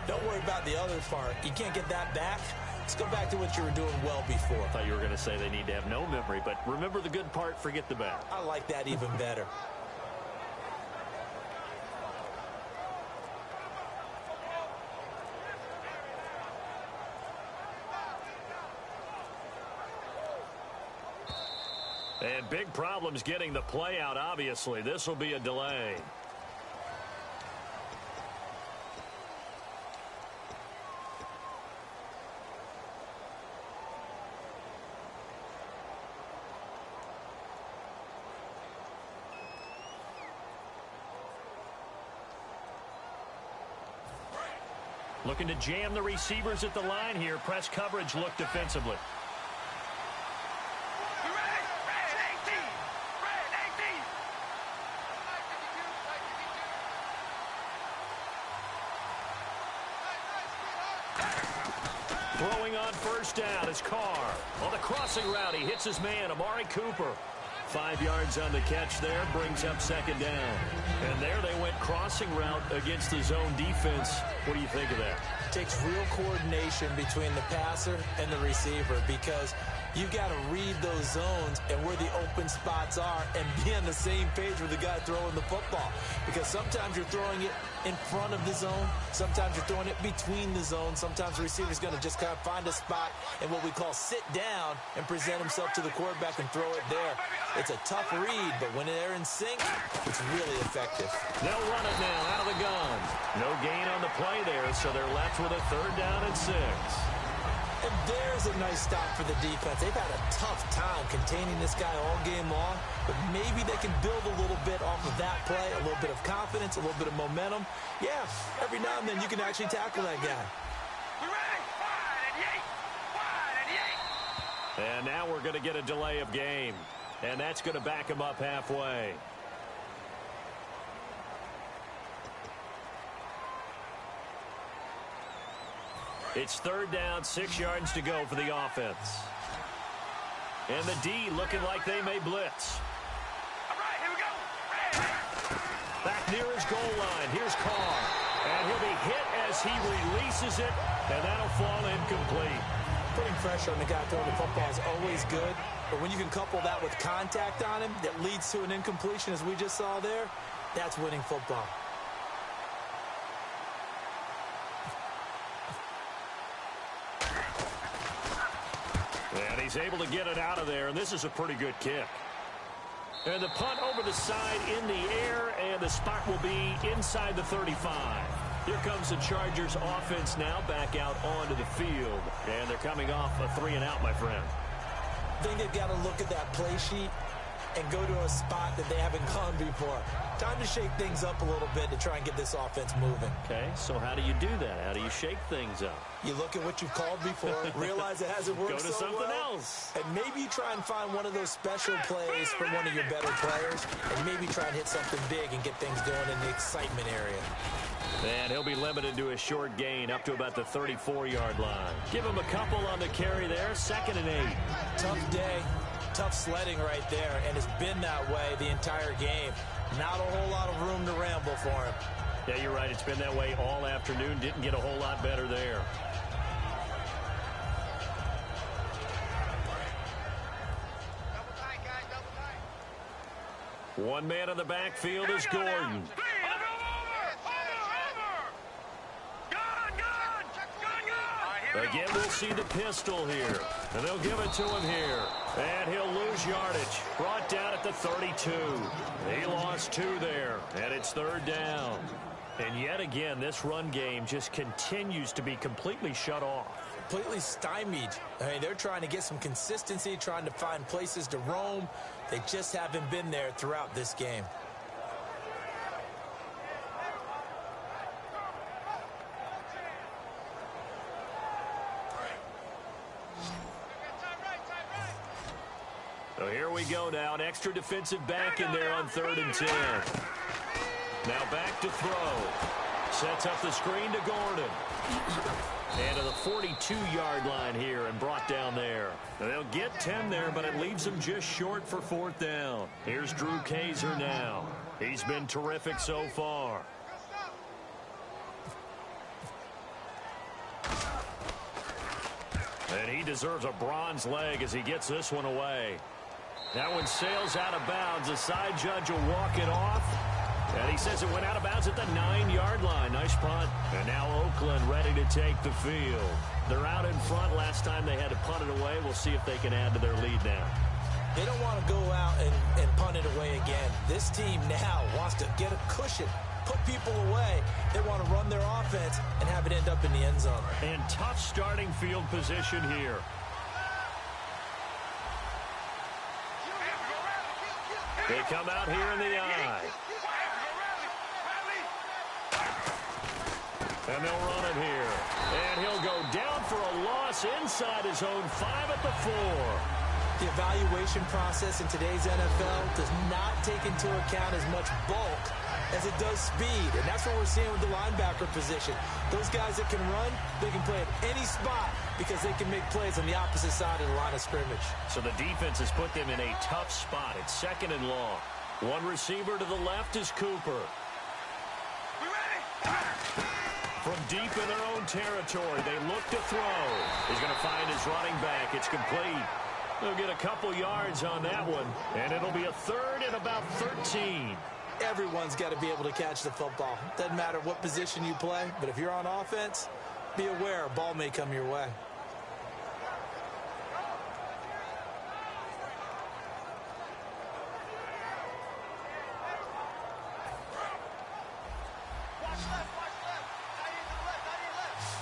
Don't worry about the other part. You can't get that back. Let's go back to what you were doing well before. I thought you were going to say they need to have no memory, but remember the good part, forget the bad. I like that even better. And big problems getting the play out, obviously. This will be a delay. Looking to jam the receivers at the line here. Press coverage look defensively. Throwing on first down is Carr. On the crossing route, he hits his man, Amari Cooper. 5 yards on the catch there, brings up second down. And there they went crossing route against the zone defense. What do you think of that? Takes real coordination between the passer and the receiver because you got to read those zones and where the open spots are and be on the same page with the guy throwing the football. Because sometimes you're throwing it in front of the zone. Sometimes you're throwing it between the zones. Sometimes the receiver's going to just kind of find a spot and what we call sit down and present himself to the quarterback and throw it there. It's a tough read, but when they're in sync, it's really effective. They'll run it now out of the gun. No gain on the play there, so they're left with a third down and 6. And there's a nice stop for the defense. They've had a tough time containing this guy all game long, but maybe they can build a little bit off of that play, a little bit of confidence, a little bit of momentum. Yeah, every now and then you can actually tackle that guy. And now we're going to get a delay of game, and that's going to back him up halfway. It's third down, 6 yards to go for the offense. And the D looking like they may blitz. All right, here we go. Back near his goal line. Here's Carr. And he'll be hit as he releases it, and that'll fall incomplete. Putting pressure on the guy throwing the football is always good, but when you can couple that with contact on him that leads to an incompletion, as we just saw there, that's winning football. And he's able to get it out of there, and this is a pretty good kick. And the punt over the side in the air, and the spot will be inside the 35. Here comes the Chargers offense now back out onto the field. And they're coming off a 3-and-out, my friend. I think they've got to look at that play sheet and go to a spot that they haven't gone before. Time to shake things up a little bit to try and get this offense moving. Okay, so how do you do that? How do you shake things up? You look at what you've called before, realize it hasn't worked Go to so something well, else. and maybe you try and find one of those special plays from one of your better players, and maybe try and hit something big and get things going in the excitement area. And he'll be limited to a short gain up to about the 34-yard line. Give him a couple on the carry there, 2nd and 8. Tough day, tough sledding right there, and it's been that way the entire game. Not a whole lot of room to ramble for him. Yeah, you're right. It's been that way all afternoon. Didn't get a whole lot better there. Double tight, guys, double tight. One man in the backfield is Gordon. Again, we'll see the pistol here. And they'll give it to him here. And he'll lose yardage. Brought down at the 32. He lost 2 there. And it's third down. And yet again, this run game just continues to be completely shut off. completely stymied. I mean, they're trying to get some consistency, trying to find places to roam. They just haven't been there throughout this game. So here we go now. An extra defensive back in there on 3rd and 10. Now back to throw. Sets up the screen to Gordon. And to the 42-yard line here and brought down there. Now they'll get 10 there, but it leaves them just short for 4th down. Here's Drew Kaiser now. He's been terrific so far. And he deserves a bronze leg as he gets this one away. That one sails out of bounds. The side judge will walk it off. And he says it went out of bounds at the 9-yard line. Nice punt. And now Oakland ready to take the field. They're out in front. Last time they had to punt it away. We'll see if they can add to their lead now. They don't want to go out and punt it away again. This team now wants to get a cushion, put people away. They want to run their offense and have it end up in the end zone. And tough starting field position here. They come out here in the eye. And they'll run it here. And he'll go down for a loss inside his own 5 at the 4. The evaluation process in today's NFL does not take into account as much bulk as it does speed. And that's what we're seeing with the linebacker position. Those guys that can run, they can play at any spot because they can make plays on the opposite side of the line of scrimmage. So the defense has put them in a tough spot. It's 2nd and long. One receiver to the left is Cooper. From deep in their own territory, they look to throw. He's going to find his running back. It's complete. They'll get a couple yards on that one, and it'll be a 3rd and about 13. Everyone's got to be able to catch the football. Doesn't matter what position you play, but if you're on offense, be aware a ball may come your way.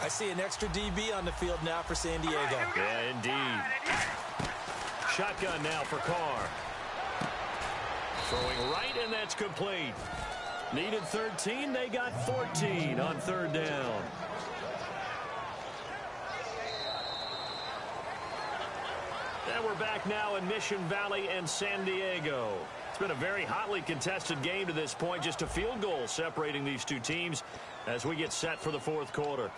I see an extra DB on the field now for San Diego. Yeah, indeed. Shotgun now for Carr. Throwing right, and that's complete. Needed 13, they got 14 on 3rd down. And we're back now in Mission Valley and San Diego. It's been a very hotly contested game to this point. Just a field goal separating these two teams as we get set for the 4th quarter.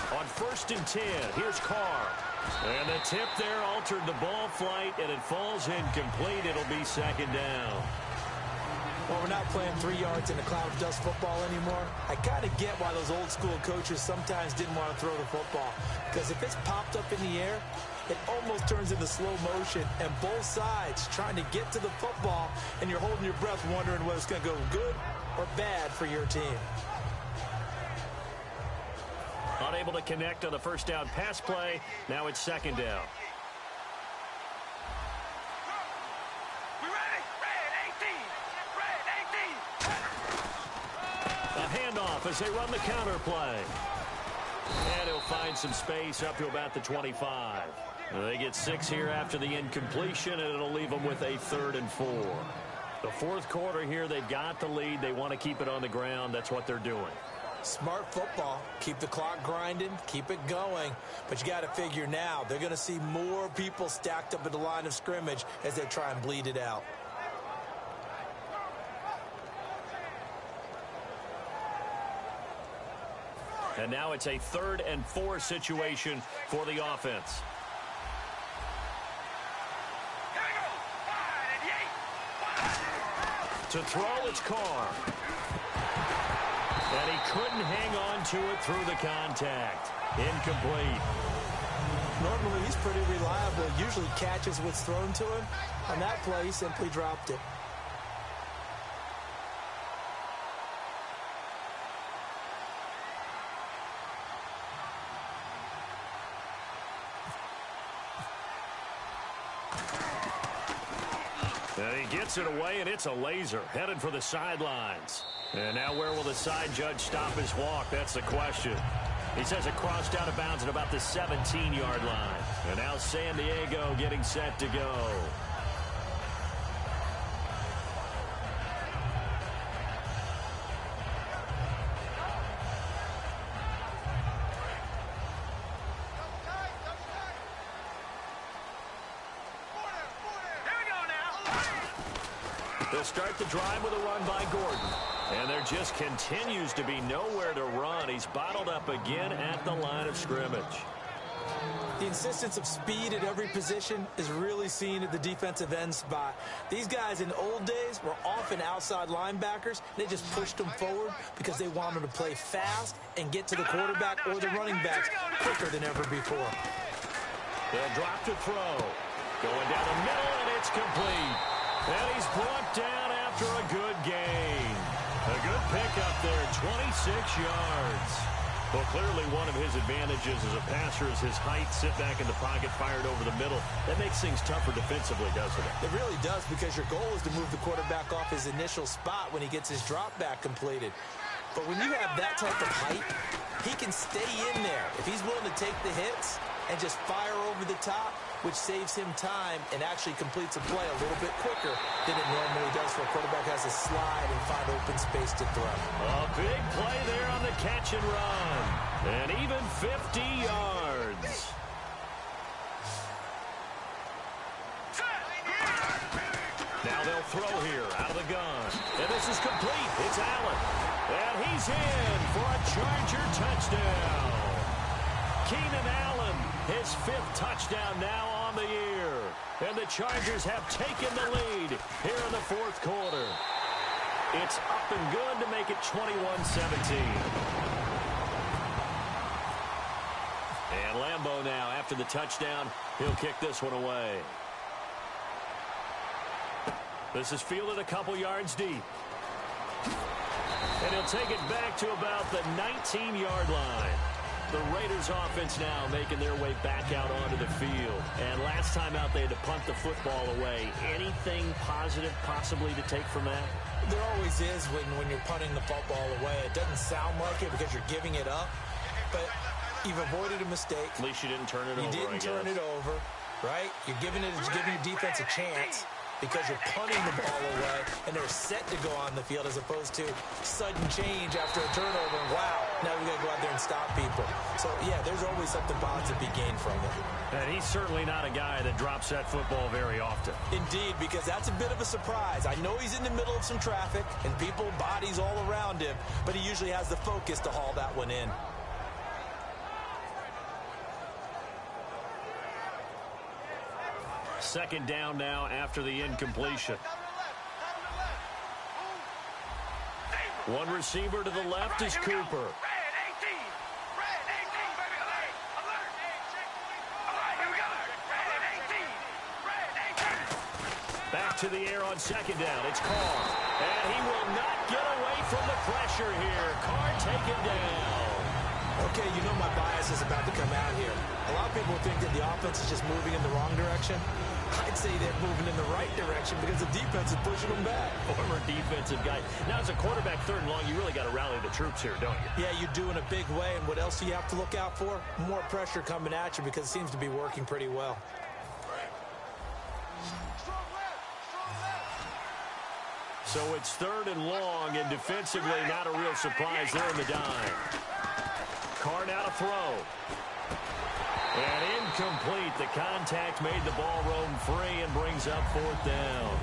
On 1st and 10, here's Carr. And the tip there altered the ball flight, and it falls incomplete. It'll be 2nd down. Well, we're not playing 3 yards in a cloud of dust football anymore. I kind of get why those old school coaches sometimes didn't want to throw the football. Because if it's popped up in the air, it almost turns into slow motion. And both sides trying to get to the football, and you're holding your breath wondering whether it's going to go good or bad for your team. Unable to connect on the 1st down pass play. Now it's 2nd down. A handoff as they run the counter play. And he'll find some space up to about the 25. They get 6 here after the incompletion, and it'll leave them with a 3rd and 4. The 4th quarter here, they've got the lead. They want to keep it on the ground. That's what they're doing. Smart football. Keep the clock grinding. Keep it going. But you got to figure now, they're going to see more people stacked up at the line of scrimmage as they try and bleed it out. And now it's a 3rd and 4 situation for the offense. To throw, it's Carr. And he couldn't hang on to it through the contact. Incomplete. Normally, he's pretty reliable. Usually catches what's thrown to him. On that play, he simply dropped it. And he gets it away, and it's a laser headed for the sidelines. And now where will the side judge stop his walk? That's the question. He says it crossed out of bounds at about the 17-yard line. And now San Diego getting set to go. They'll start the drive with a run by Gordon. And there just continues to be nowhere to run. He's bottled up again at the line of scrimmage. The insistence of speed at every position is really seen at the defensive end spot. These guys in old days were often outside linebackers. They just pushed them forward because they wanted to play fast and get to the quarterback or the running backs quicker than ever before. They'll drop to throw. Going down the middle, and it's complete. And he's brought down after a good gain. A good pickup there, 26 yards. Well, clearly one of his advantages as a passer is his height. Sit back in the pocket, fired over the middle. That makes things tougher defensively, doesn't it? It really does, because your goal is to move the quarterback off his initial spot when he gets his drop back completed. But when you have that type of height, he can stay in there. If he's willing to take the hits and just fire over the top, which saves him time and actually completes a play a little bit quicker than it normally does, for a quarterback has to slide and find open space to throw. A big play there on the catch and run. And even 50 yards. Now they'll throw here out of the gun. And this is complete. It's Allen. And he's in for a Charger touchdown. Keenan Allen, his 5th touchdown now on the year. And the Chargers have taken the lead here in the 4th quarter. It's up and good to make it 21-17. And Lambeau now, after the touchdown, he'll kick this one away. This is fielded a couple yards deep. And he'll take it back to about the 19-yard line. The Raiders offense now making their way back out onto the field. And last time out, they had to punt the football away. Anything positive possibly to take from that? There always is when you're punting the football away. It doesn't sound like it because you're giving it up, but you've avoided a mistake. At least you didn't turn it over, You didn't turn it over, right? You're giving your defense a chance because you're punting the ball away, and they're set to go on the field, as opposed to sudden change after a turnover, and wow, now we got to go out there and stop people. So, yeah, there's always something positive to be gained from it. And he's certainly not a guy that drops that football very often. Indeed, because that's a bit of a surprise. I know he's in the middle of some traffic, and people, bodies all around him, but he usually has the focus to haul that one in. Second down now after the incompletion. One receiver to the left is Cooper. Back to the air on second down. It's Carr. And he will not get away from the pressure here. Carr taken down. Okay, you know my bias is about to come out here. A lot of people think that the offense is just moving in the wrong direction. I'd say they're moving in the right direction because the defense is pushing them back. Former defensive guy. Now, as a quarterback, 3rd and long, you really got to rally the troops here, don't you? Yeah, you do in a big way. And what else do you have to look out for? More pressure coming at you, because it seems to be working pretty well. So it's 3rd and long, and defensively not a real surprise there in the dime. Carr now to throw. And incomplete. The contact made the ball roam free and brings up 4th down.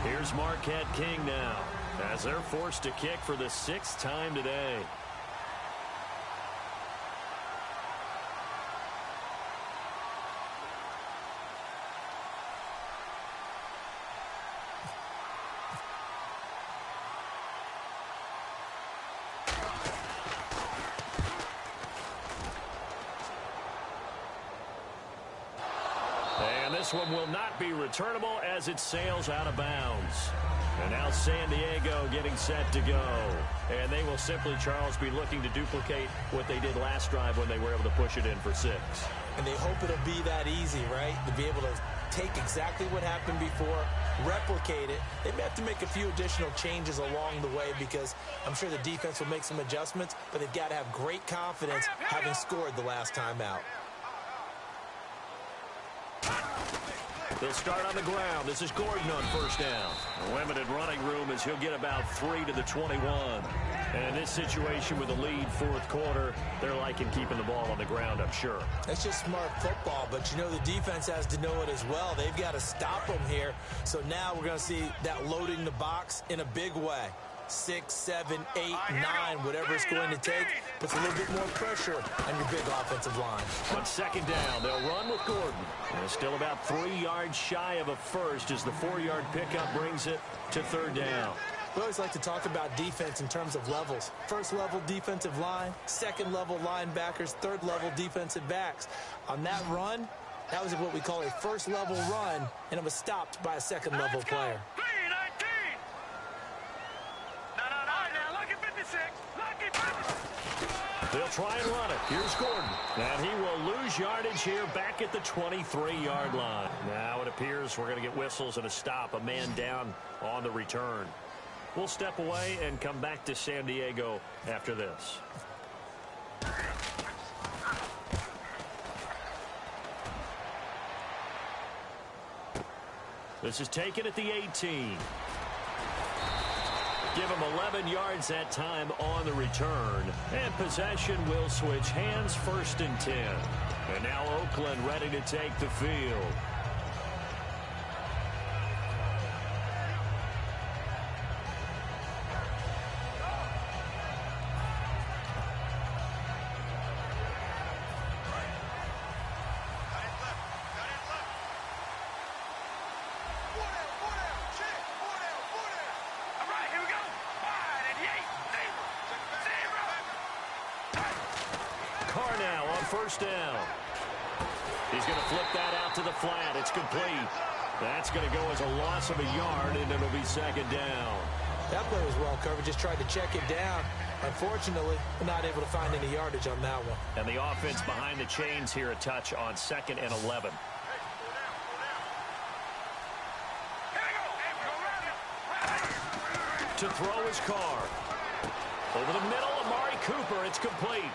Here's Marquette King now, as they're forced to kick for the 6th time today. This one will not be returnable as it sails out of bounds. And now San Diego getting set to go. And they will simply, Charles, be looking to duplicate what they did last drive when they were able to push it in for 6. And they hope it'll be that easy, right? To be able to take exactly what happened before, replicate it. They may have to make a few additional changes along the way because I'm sure the defense will make some adjustments, but they've got to have great confidence having scored the last time out. They'll start on the ground. This is Gordon on first down. Limited running room as he'll get about 3 to the 21. And in this situation with the lead fourth quarter, they're liking keeping the ball on the ground, I'm sure. That's just smart football, but you know the defense has to know it as well. They've got to stop them here. So now we're going to see that loading the box in a big way. 6, 7, 8, 9, whatever it's going to take, puts a little bit more pressure on your big offensive line. On second down, they'll run with Gordon. And still about 3 yards shy of a first as the 4-yard pickup brings it to third down. We always like to talk about defense in terms of levels. First level defensive line, second level linebackers, third level defensive backs. On that run, that was what we call a first level run, and it was stopped by a second level player. They'll try and run it. Here's Gordon. And he will lose yardage here back at the 23-yard line. Now it appears we're going to get whistles and a stop. A man down on the return. We'll step away and come back to San Diego after this. This is taken at the 18. Give him 11 yards that time on the return. And possession will switch hands, 1st and 10. And now Oakland ready to take the field. First down. He's going to flip that out to the flat. It's complete. That's going to go as a loss of a yard, and it'll be second down. That play was well covered. Just tried to check it down. Unfortunately, we're not able to find any yardage on that one. And the offense behind the chains here, a touch on 2nd and 11. To throw his car. Over the middle, Amari Cooper. It's complete.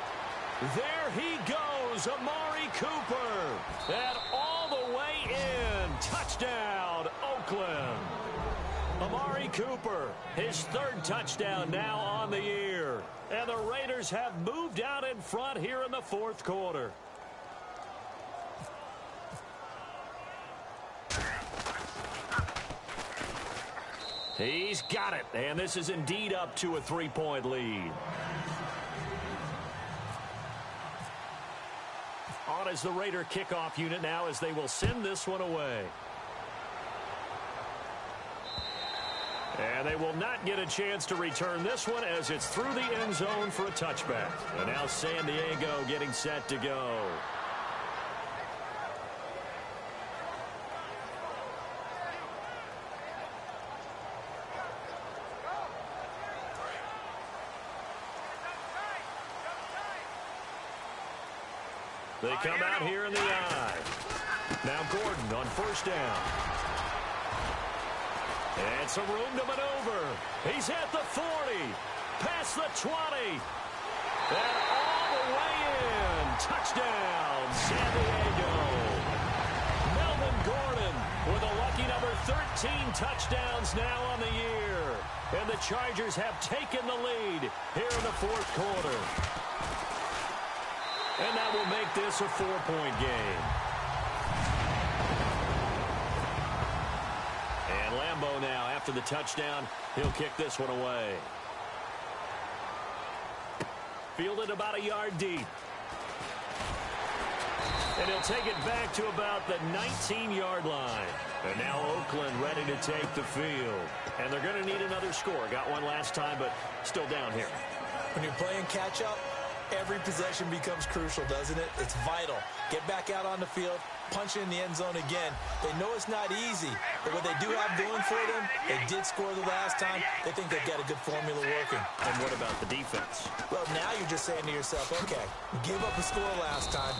There he goes, Amari Cooper. And all the way in. Touchdown, Oakland. Amari Cooper, his 3rd touchdown now on the year. And the Raiders have moved out in front here in the 4th quarter. He's got it. And this is indeed up to a 3-point lead. On as the Raider kickoff unit now as they will send this one away. And they will not get a chance to return this one as it's through the end zone for a touchback. And now San Diego getting set to go. They come out here in the I. Now Gordon on first down. And some room to maneuver. He's at the 40. Past the 20. And all the way in. Touchdown, San Diego. Melvin Gordon with a lucky number 13 touchdowns now on the year. And the Chargers have taken the lead here in the 4th quarter. And that will make this a 4-point game. And Lambeau now, after the touchdown, he'll kick this one away. Fielded about a yard deep. And he'll take it back to about the 19-yard line. And now Oakland ready to take the field. And they're going to need another score. Got one last time, but still down here. When you're playing catch-up, every possession becomes crucial, doesn't it? It's vital. Get back out on the field, punch it in the end zone again. They know it's not easy, but what they do have going for them, they did score the last time. They think they've got a good formula working. And what about the defense? Well, now you're just saying to yourself, okay, we gave up a score last time.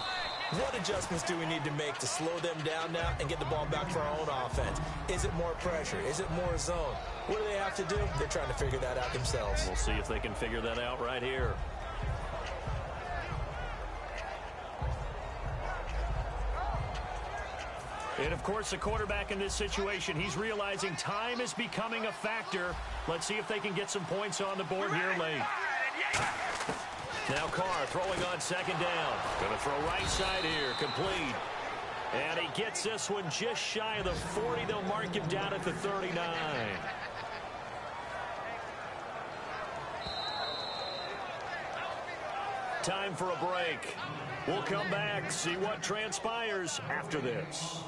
What adjustments do we need to make to slow them down now and get the ball back for our own offense? Is it more pressure? Is it more zone? What do they have to do? They're trying to figure that out themselves. We'll see if they can figure that out right here. And, of course, the quarterback in this situation, he's realizing time is becoming a factor. Let's see if they can get some points on the board here late. Now Carr throwing on second down. Going to throw right side here, complete. And he gets this one just shy of the 40. They'll mark him down at the 39. Time for a break. We'll come back, see what transpires after this.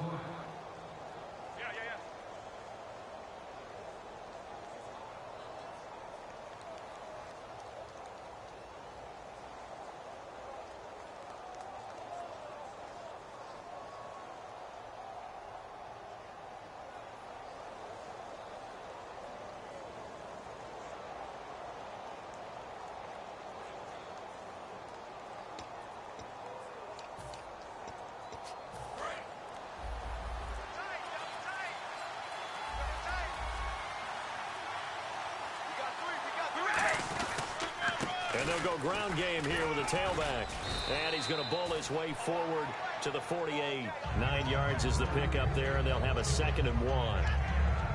And they'll go ground game here with a tailback. And he's going to bowl his way forward to the 48. 9 yards is the pickup there, and they'll have a 2nd and 1.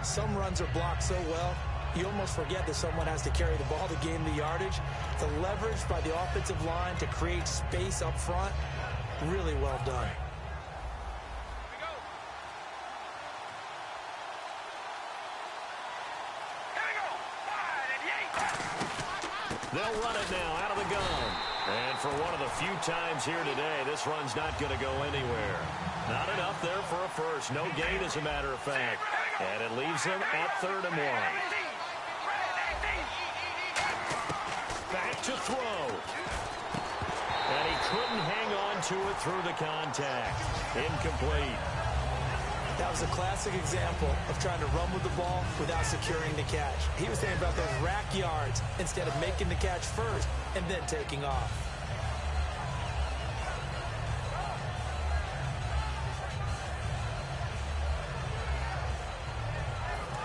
Some runs are blocked so well, you almost forget that someone has to carry the ball to gain the yardage. The leverage by the offensive line to create space up front, really well done. They'll run it now out of the gun. And for one of the few times here today, this run's not going to go anywhere. Not enough there for a first. No gain, as a matter of fact. And it leaves them at 3rd and 1. Back to throw. And he couldn't hang on to it through the contact. Incomplete. That was a classic example of trying to run with the ball without securing the catch. He was thinking about those rack yards instead of making the catch first and then taking off.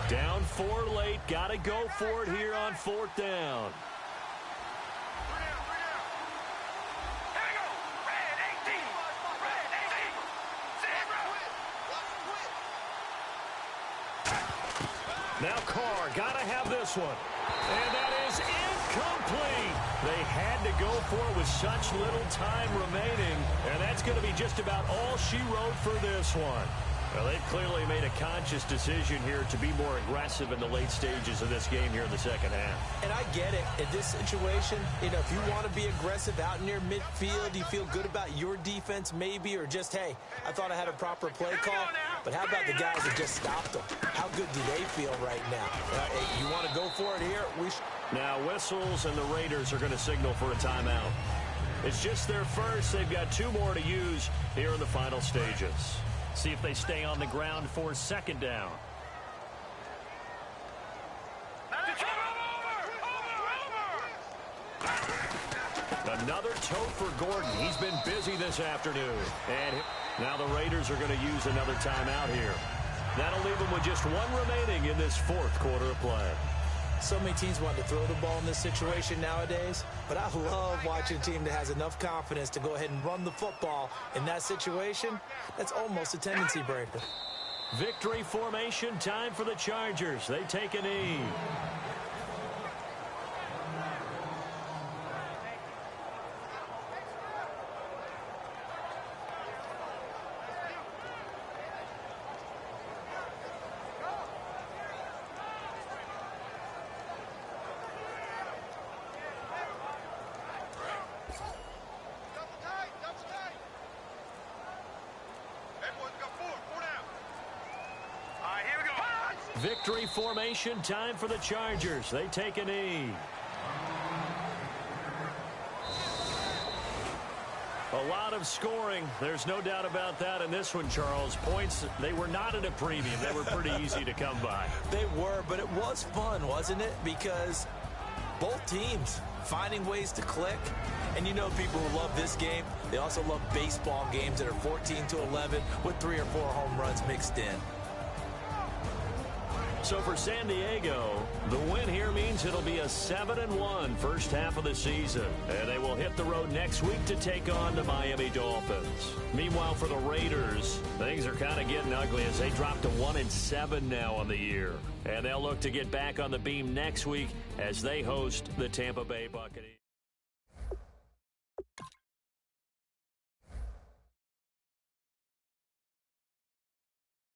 Down 4 late. Got to go for it here on 4th down. Now Carr got to have this one. And that is incomplete. They had to go for it with such little time remaining. And that's going to be just about all she wrote for this one. Well, they've clearly made a conscious decision here to be more aggressive in the late stages of this game here in the second half. And I get it. In this situation, if you want to be aggressive out near midfield, you feel good about your defense maybe, or just, hey, I thought I had a proper play call. But how about the guys that just stopped them? How good do they feel right now? Hey, you want to go for it here? Now whistles, and the Raiders are going to signal for a timeout. It's just their first. They've got 2 more to use here in the final stages. See if they stay on the ground for 2nd down. Another tote for Gordon. He's been busy this afternoon. And now the Raiders are going to use another timeout here. That'll leave them with just 1 remaining in this 4th quarter of play. So many teams want to throw the ball in this situation nowadays, but I love watching a team that has enough confidence to go ahead and run the football in that situation. That's almost a tendency breaker. Victory formation, time for the Chargers. They take a knee. Victory formation, time for the Chargers. They take a knee. A lot of scoring. There's no doubt about that in this one, Charles. Points, they were not at a premium. They were pretty easy to come by. They were, but it was fun, wasn't it? Because both teams finding ways to click. And you know people who love this game, they also love baseball games that are 14-11 with 3 or 4 home runs mixed in. So for San Diego, the win here means it'll be a 7-1 first half of the season. And they will hit the road next week to take on the Miami Dolphins. Meanwhile, for the Raiders, things are kind of getting ugly as they drop to 1-7 now on the year. And they'll look to get back on the beam next week as they host the Tampa Bay Buccaneers.